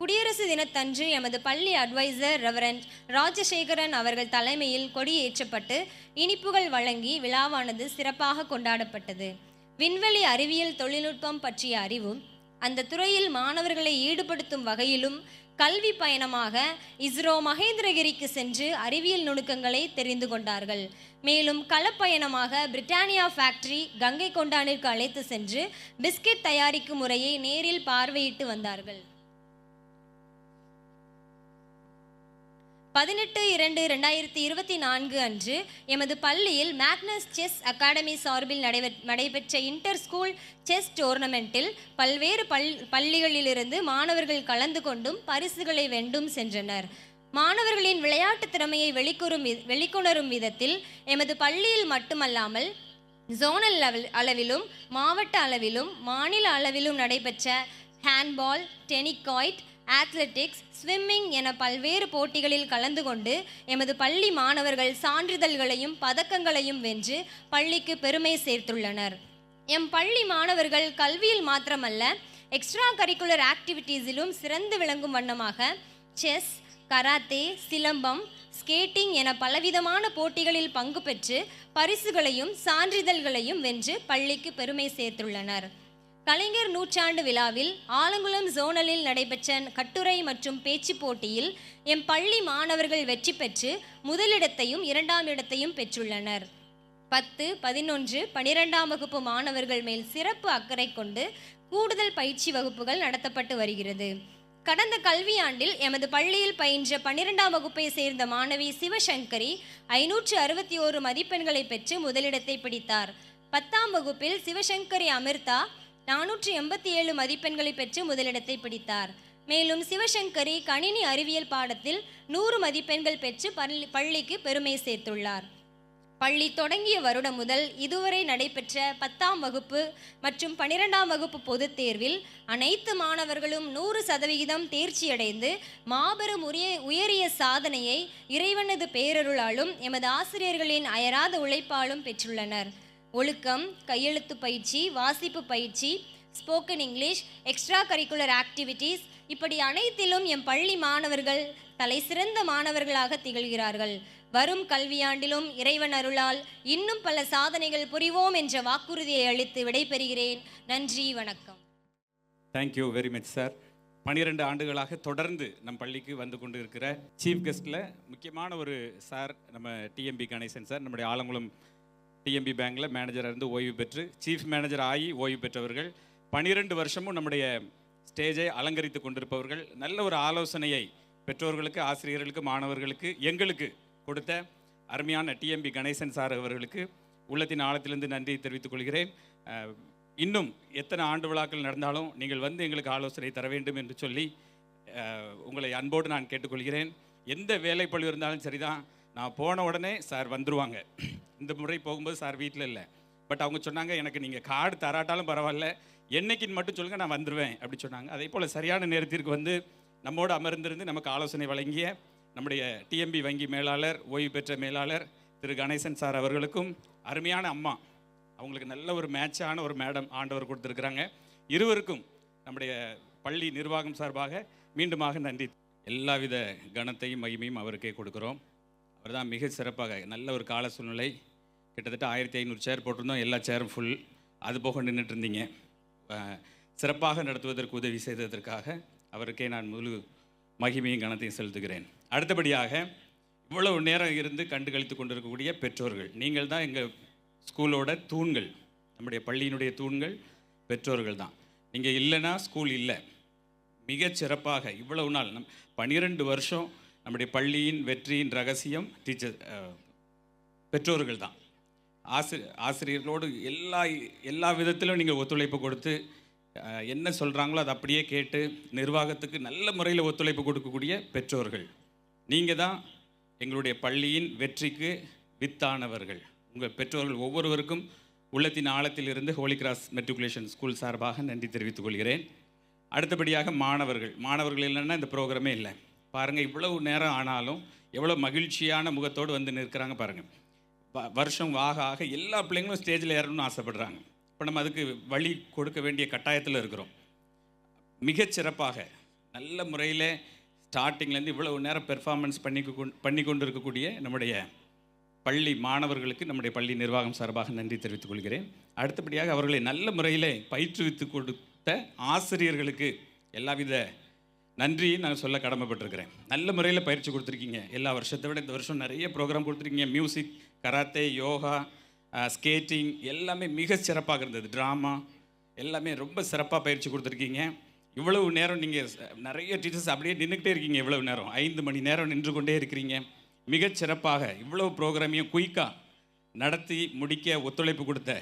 குடியரசு தினத்தன்று எமது பள்ளி அட்வைசர் ரெவரண்ட் ராஜசேகரன் அவர்கள் தலைமையில் கொடியேற்றப்பட்டு இனிப்புகள் வழங்கி விழாவானது சிறப்பாக கொண்டாடப்பட்டது. விண்வெளி அறிவியல் தொழில்நுட்பம் பற்றிய அறிவும் அந்த துறையில் மாணவர்களை ஈடுபடுத்தும் வகையிலும் கல்வி பயணமாக இஸ்ரோ மகேந்திரகிரிக்கு சென்று அறிவியல் நுணுக்கங்களை தெரிந்து கொண்டார்கள். மேலும் களப்பயணமாக பிரிட்டானியா ஃபேக்டரி கங்கை கொண்டானிற்கு அழைத்து சென்று பிஸ்கெட் தயாரிக்கும் முறையை நேரில் பார்வையிட்டு வந்தார்கள். 18/2/2024 அன்று எமது பள்ளியில் மேக்னஸ் செஸ் அகாடமி சார்பில் நடைபெற்ற இன்டர் ஸ்கூல் செஸ் டோர்னமெண்ட்டில் பல்வேறு பள்ளிகளிலிருந்து மாணவர்கள் கலந்து கொண்டும் பரிசுகளை வெண்டும் சென்றனர். மாணவர்களின் விளையாட்டு திறமையை வெளிக்கொணரும் விதத்தில் எமது பள்ளியில் மட்டுமல்லாமல் ஜோனல் அளவிலும் மாவட்ட அளவிலும் மாநில அளவிலும் நடைபெற்ற ஹேண்ட்பால், டெனிகாய்ட், அத்லெட்டிக்ஸ், ஸ்விம்மிங் என பல்வேறு போட்டிகளில் கலந்து கொண்டு எமது பள்ளி மாணவர்கள் சான்றிதழ்களையும் பதக்கங்களையும் வென்று பள்ளிக்கு பெருமை சேர்த்துள்ளனர். எம் பள்ளி மாணவர்கள் கல்வியில் மாத்திரமல்ல எக்ஸ்ட்ரா கரிக்குலர் ஆக்டிவிட்டீஸிலும் சிறந்து விளங்கும் வண்ணமாக செஸ், கராத்தே, சிலம்பம், ஸ்கேட்டிங் என பலவிதமான போட்டிகளில் பங்கு பெற்று பரிசுகளையும் சான்றிதழ்களையும் வென்று பள்ளிக்கு பெருமை சேர்த்துள்ளனர். கலைஞர் நூற்றாண்டு விழாவில் ஆலங்குளம் ஜோனலில் நடைபெற்ற கட்டுரை மற்றும் பேச்சு போட்டியில் எம் பள்ளி மாணவர்கள் வெற்றி பெற்று முதலிடத்தையும் 2ஆம் இடத்தையும் பெற்றுள்ளனர். 10, 11, 12ஆம் வகுப்பு மாணவர்கள் மேல் சிறப்பு அக்கறை கொண்டு கூடுதல் பயிற்சி வகுப்புகள் நடத்தப்பட்டு வருகிறது. கடந்த கல்வியாண்டில் எமது பள்ளியில் பயின்ற 12ஆம் வகுப்பை சேர்ந்த மாணவி சிவசங்கரி 561 மதிப்பெண்களை பெற்று முதலிடத்தை பிடித்தார். 10ஆம் வகுப்பில் சிவசங்கரி அமிர்தா 487 மதிப்பெண்களை பெற்று முதலிடத்தை பிடித்தார். மேலும் சிவசங்கரி கணினி அறிவியல் பாடத்தில் 100 மதிப்பெண்கள் பெற்று பள்ளிக்கு பெருமை சேர்த்துள்ளார். பள்ளி தொடங்கிய வருடம் முதல் இதுவரை நடைபெற்ற 10ஆம் வகுப்பு மற்றும் 12ஆம் வகுப்பு பொதுத் தேர்வில் அனைத்து மாணவர்களும் 100% தேர்ச்சியடைந்து மாபெரும் உயரிய சாதனையை இறைவனது பேரருளாலும் எமது ஆசிரியர்களின் அயராத உழைப்பாலும் பெற்றுள்ளனர். ஒழுக்கம், கையெழுத்து பயிற்சி, வாசிப்பு பயிற்சி, spoken English, extra curricular activities இப்படி அனைத்திலும் எம் பள்ளி மாணவர்கள் தலை சிறந்த மாணவர்களாக திகழ்கிறார்கள். வரும் கல்வியாண்டிலும் இறைவன் அருளால் இன்னும் பல சாதனைகள் புரிவோம் என்ற வாக்குறுதியை அளித்து விடைபெறுகிறேன். நன்றி, வணக்கம். Thank you very much sir. 12 ஆண்டுகளாக தொடர்ந்து நம் பள்ளிக்கு வந்து கொண்டு இருக்கிற சீஃப் கெஸ்ட்டில் முக்கியமான ஒரு சார் நம்ம டிஎம்பி கணேசன் சார். நம்முடைய ஆலங்குளம் டிஎம்பி பேங்கில் மேனேஜராக இருந்து ஓய்வு பெற்று சீஃப் மேனேஜர் ஆகி ஓய்வு பெற்றவர்கள், 12 வருஷமும் நம்முடைய ஸ்டேஜை அலங்கரித்து கொண்டிருப்பவர்கள், நல்ல ஒரு ஆலோசனையை பெற்றோர்களுக்கு, ஆசிரியர்களுக்கு, மாணவர்களுக்கு, எங்களுக்கு கொடுத்த அருமையான டிஎம்பி கணேசன் சார் அவர்களுக்கு உள்ளத்தின் ஆழத்திலிருந்து நன்றி தெரிவித்துக் கொள்கிறேன். இன்னும் எத்தனை ஆண்டு விழாக்கள் நடந்தாலும் நீங்கள் வந்து எங்களுக்கு ஆலோசனை தர வேண்டும் என்று சொல்லி உங்களை அன்போடு நான் கேட்டுக்கொள்கிறேன். எந்த வேலைப்பளு இருந்தாலும் சரிதான், நான் போன உடனே சார் வந்துடுவாங்க. இந்த முறை போகும்போது சார் வீட்டில் இல்லை, பட் அவங்க சொன்னாங்க எனக்கு நீங்கள் கார்டு தராட்டாலும் பரவாயில்ல, என்னைக்குன்னு மட்டும் சொல்லுங்கள், நான் வந்துடுவேன் அப்படி சொன்னாங்க. அதே போல் சரியான நேரத்திற்கு வந்து நம்மோடு அமர்ந்திருந்து நமக்கு ஆலோசனை வழங்கிய நம்முடைய டிஎம்பி வங்கி மேலாளர், ஓய்வு பெற்ற மேலாளர் திரு கணேசன் சார் அவர்களுக்கும், அருமையான அம்மா, அவங்களுக்கு நல்ல ஒரு மேட்சான ஒரு மேடம் ஆண்டவர் கொடுத்துருக்குறாங்க. இருவருக்கும் நம்முடைய பள்ளி நிர்வாகம் சார்பாக மீண்டுமாக நன்றி. எல்லாவித கனத்தையும் மகிமையும் அவருக்கே கொடுக்குறோம். அவர் தான் மிக சிறப்பாக நல்ல ஒரு கால சூழ்நிலை, கிட்டத்தட்ட 1500 சேர் போட்டிருந்தோம், எல்லா சேரும் ஃபுல், அது போக நின்றுட்டு இருந்தீங்க. சிறப்பாக நடத்துவதற்கு உதவி செய்ததற்காக அவருக்கே நான் முழு மகிமையும் கனத்தையும் செலுத்துகிறேன். அடுத்தபடியாக இவ்வளவு நேரம் இருந்து கண்டு கழித்து கொண்டிருக்கக்கூடிய பெற்றோர்கள், நீங்கள் தான் எங்கள் ஸ்கூலோட தூண்கள், நம்முடைய பள்ளியினுடைய தூண்கள் பெற்றோர்கள் தான். நீங்கள் இல்லைன்னா ஸ்கூல் இல்லை. மிகச் சிறப்பாக இவ்வளவு நாள் 12 வருஷம் நம்முடைய பள்ளியின் வெற்றியின் ரகசியம் பெற்றோர்கள் தான். ஆசிரியர்களோடு எல்லா விதத்திலும் நீங்கள் ஒத்துழைப்பு கொடுத்து என்ன சொல்கிறாங்களோ அதை அப்படியே கேட்டு நிர்வாகத்துக்கு நல்ல முறையில் ஒத்துழைப்பு கொடுக்கக்கூடிய பெற்றோர்கள். நீங்கள் தான் எங்களுடைய பள்ளியின் வெற்றிக்கு வித்தானவர்கள். உங்கள் பெற்றோர்கள் ஒவ்வொருவருக்கும் உள்ளத்தின் ஆழத்திலிருந்து ஹோலி கிராஸ் மெட்ரிகுலேஷன் ஸ்கூல் சார்பாக நன்றி தெரிவித்துக் கொள்கிறேன். அடுத்தபடியாக மாணவர்கள் இல்லைன்னா இந்த ப்ரோக்ராமே இல்லை. பாருங்கள், இவ்வளவு நேரம் ஆனாலும் எவ்வளோ மகிழ்ச்சியான முகத்தோடு வந்து நிற்கிறாங்க பாருங்கள். வருஷம் ஆக எல்லா பிள்ளைங்களும் ஸ்டேஜில் ஏறணும்னு ஆசைப்படுறாங்க. இப்போ நம்ம அதுக்கு வழி கொடுக்க வேண்டிய கட்டாயத்தில் இருக்கிறோம். மிகச்சிறப்பாக நல்ல முறையில் ஸ்டார்டிங்லேருந்து இவ்வளவு நேரம் பெர்ஃபார்மன்ஸ் பண்ணி கொண்டு இருக்கக்கூடிய நம்முடைய பள்ளி மாணவர்களுக்கு நம்முடைய பள்ளி நிர்வாகம் சார்பாக நன்றி தெரிவித்துக் கொள்கிறேன். அடுத்தபடியாக அவர்களை நல்ல முறையில் பயிற்றுவித்து கொடுத்த ஆசிரியர்களுக்கு எல்லாவித நன்றியை நான் சொல்ல கடமைப்பட்டிருக்கிறேன். நல்ல முறையில் பயிற்சி கொடுத்துருக்கீங்க. எல்லா வருஷத்தை விட இந்த வருஷம் நிறைய ப்ரோக்ராம் கொடுத்துருக்கீங்க. மியூசிக், கராத்தே, யோகா, ஸ்கேட்டிங் எல்லாமே மிக சிறப்பாக இருந்தது. ட்ராமா எல்லாமே ரொம்ப சிறப்பாக பயிற்சி கொடுத்துருக்கீங்க. இவ்வளவு நேரம் நீங்கள் நிறைய டீச்சர்ஸ் அப்படியே நின்றுக்கிட்டே இருக்கீங்க. இவ்வளவு நேரம் 5 மணி நேரம் நின்று கொண்டே இருக்கிறீங்க. மிகச்சிறப்பாக இவ்வளவு ப்ரோக்ராமையும் குயிக்காக நடத்தி முடிக்க ஒத்துழைப்பு கொடுத்த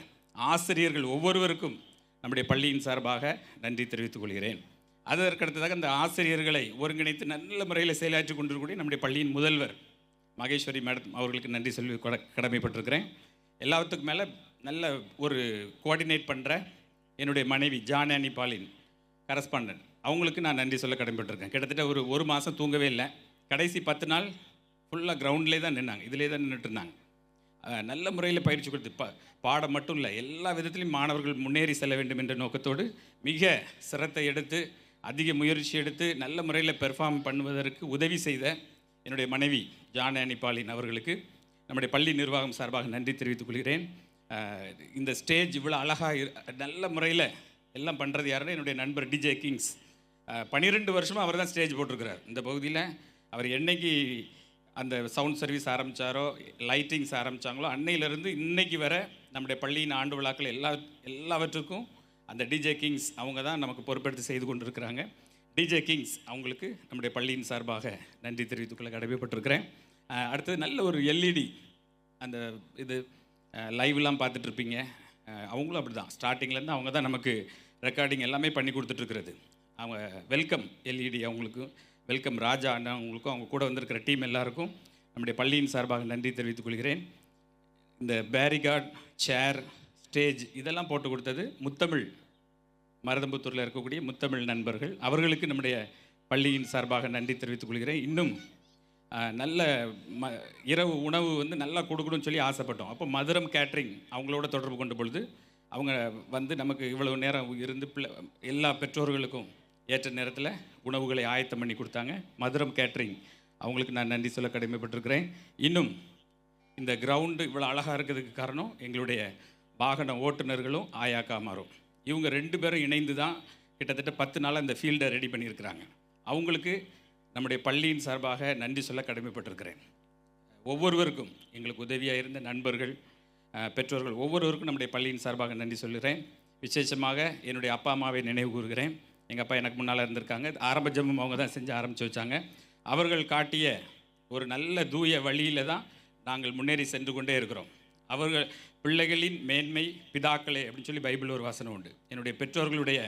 ஆசிரியர்கள் ஒவ்வொருவருக்கும் நம்முடைய பள்ளியின் சார்பாக நன்றி தெரிவித்துக் கொள்கிறேன். அதற்கடுத்ததாக இந்த ஆசிரியர்களை ஒருங்கிணைத்து நல்ல முறையில் செயலாற்றி கொண்டிருக்கக்கூடிய நம்முடைய பள்ளியின் முதல்வர் மகேஸ்வரி மேடம் அவர்களுக்கு நன்றி சொல்லி கடமைப்பட்டிருக்கிறேன். எல்லாத்துக்கும் மேலே நல்ல ஒரு கோஆர்டினேட் பண்ணுற என்னுடைய மனைவி ஜானி பாலின் கரஸ்பாண்டன்ட், அவங்களுக்கு நான் நன்றி சொல்ல கடமைப்பட்டிருக்கேன். கிட்டத்தட்ட ஒரு மாதம் தூங்கவே இல்லை. கடைசி 10 நாள் ஃபுல்லாக கிரவுண்ட்லேயே தான் நின்னாங்க, இதிலே தான் நின்றுட்டு இருந்தாங்க. நல்ல முறையில் பயிற்சி கொடுத்து பாடம் மட்டும் இல்லை, எல்லா விதத்திலையும் மாணவர்கள் முன்னேறி செல்ல வேண்டும் என்ற நோக்கத்தோடு மிக சிரத்தை எடுத்து அதிக முயற்சி எடுத்து நல்ல முறையில் பெர்ஃபார்ம் பண்ணுவதற்கு உதவி செய்த என்னுடைய மனைவி ஜானி பாலின் அவர்களுக்கு நம்முடைய பள்ளி நிர்வாகம் சார்பாக நன்றி தெரிவித்துக் கொள்கிறேன். இந்த ஸ்டேஜ் இவ்வளோ அழகாக நல்ல முறையில் எல்லாம் பண்ணுறது யாருன்னா என்னுடைய நண்பர் டிஜே கிங்ஸ். 12 வருஷமாக அவர் தான் ஸ்டேஜ் போட்டிருக்கிறார் இந்த பகுதியில். அவர் என்னைக்கு அந்த சவுண்ட் சர்வீஸ் ஆரம்பித்தாரோ, லைட்டிங்ஸ் ஆரம்பித்தாங்களோ, அன்னையிலேருந்து இன்னைக்கு வர நம்முடைய பள்ளியின் ஆண்டு விழாக்கள் எல்லாவற்றுக்கும் அந்த டிஜே கிங்ஸ் அவங்க தான் நமக்கு பொறுப்பெடுத்து செய்து கொண்டு இருக்கிறாங்க. டிஜே கிங்ஸ் அவங்களுக்கு நம்முடைய பள்ளியின் சார்பாக நன்றி தெரிவித்துக்கொள்ள கடமைப்பட்டிருக்கிறேன். அடுத்தது நல்ல ஒரு எல்இடி அந்த இது லைவ்லாம் பார்த்துட்ருப்பீங்க. அவங்களும் அப்படி தான் ஸ்டார்டிங்லேருந்து அவங்க தான் நமக்கு ரெக்கார்டிங் எல்லாமே பண்ணி கொடுத்துட்ருக்கிறது. அவங்க வெல்கம் எல்இடி அவங்களுக்கும், வெல்கம் ராஜா அண்ணா அவங்களுக்கும், அவங்க கூட வந்திருக்கிற டீம் எல்லாருக்கும் நம்முடைய பள்ளியின் சார்பாக நன்றி தெரிவித்துக் கொள்கிறேன். இந்த பேரிகார்ட், சேர், ஸ்டேஜ் இதெல்லாம் போட்டு கொடுத்தது முத்தமிழ், மருதம்புத்தூரில் இருக்கக்கூடிய முத்தமிழ் நண்பர்கள், அவர்களுக்கு நம்முடைய பள்ளியின் சார்பாக நன்றி தெரிவித்துக் கொள்கிறேன். இன்னும் நல்ல இரவு உணவு வந்து நல்லா கொடுக்கணும்னு சொல்லி ஆசைப்பட்டோம். அப்போ மதுரம் கேட்ரிங் அவங்களோட தொடர்பு கொண்ட பொழுது அவங்க வந்து நமக்கு இவ்வளவு நேரம் இருந்து எல்லா பெற்றோர்களுக்கும் ஏற்ற நேரத்தில் உணவுகளை ஆயத்தம் பண்ணி கொடுத்தாங்க. மதுரம் கேட்ரிங் அவங்களுக்கு நான் நன்றி சொல்ல கடமைப்பட்டிருக்கிறேன். இன்னும் இந்த கிரவுண்டு இவ்வளோ அழகாக இருக்கிறதுக்கு காரணம் எங்களுடைய வாகன ஓட்டுநர்களும் ஆயாக்காமாரும். இவங்க 2 பேரும் இணைந்து தான் கிட்டத்தட்ட 10 நாளாக இந்த ஃபீல்டை ரெடி பண்ணியிருக்கிறாங்க. அவங்களுக்கு நம்முடைய பள்ளியின் சார்பாக நன்றி சொல்ல கடமைப்பட்டிருக்கிறேன். ஒவ்வொருவருக்கும் எங்களுக்கு உதவியாக இருந்த நண்பர்கள், பெற்றோர்கள் ஒவ்வொருவருக்கும் நம்முடைய பள்ளியின் சார்பாக நன்றி சொல்கிறேன். விசேஷமாக என்னுடைய அப்பா அம்மாவை நினைவு கூறுகிறேன். எங்கள் அப்பா எனக்கு முன்னால் இருந்திருக்காங்க. ஆரம்ப ஜெபம் அவங்க தான் செஞ்சு ஆரம்பித்து வச்சாங்க. அவர்கள் காட்டிய ஒரு நல்ல தூய வழியில் தான் நாங்கள் முன்னேறி சென்று கொண்டே இருக்கிறோம். அவர்கள் பிள்ளைகளின் மேன்மை பிதாக்களே அப்படின்னு சொல்லி பைபிள் ஒரு வசனம் உண்டு. என்னுடைய பெற்றோர்களுடைய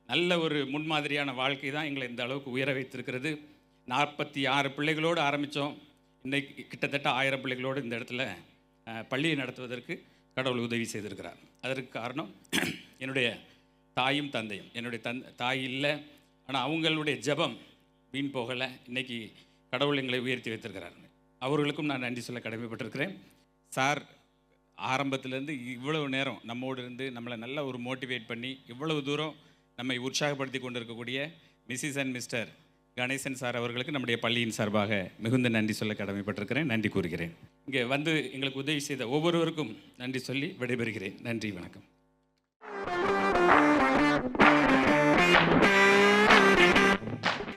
நல்ல ஒரு முன்மாதிரியான வாழ்க்கை தான் எங்களை இந்த அளவுக்கு உயர வைத்திருக்கிறது. 46 பிள்ளைகளோடு ஆரம்பித்தோம். இன்றைக்கு கிட்டத்தட்ட 1000 பிள்ளைகளோடு இந்த இடத்துல பள்ளியை நடத்துவதற்கு கடவுள் உதவி செய்திருக்கிறார். அதற்கு காரணம் என்னுடைய தாயும் தந்தையும். என்னுடைய தாய் இல்லை, ஆனால் அவங்களுடைய ஜெபம் வீண் போகலை. இன்றைக்கி கடவுள் எங்களை உயர்த்தி வைத்திருக்கிறார். அவர்களுக்கும் நான் நன்றி சொல்ல கடமைப்பட்டிருக்கிறேன். சார் ஆரம்பத்திலேருந்து இவ்வளவு நேரம் நம்மோடு இருந்து நம்மளை நல்லா ஒரு மோட்டிவேட் பண்ணி இவ்வளவு தூரம் நம்மை உற்சாகப்படுத்தி கொண்டிருக்கக்கூடிய Mrs and Mr Ganesan sir அவர்களுக்கு நம்முடைய பள்ளியின் சார்பாக மிகுந்த நன்றி சொல்ல கடமைப்பட்டிருக்கிறேன். நன்றி கூறுகிறேன். இங்கே வந்து எங்களுக்கு உதவி செய்த ஒவ்வொருவருக்கும் நன்றி சொல்லி விடைபெறுகிறேன். நன்றி, வணக்கம்.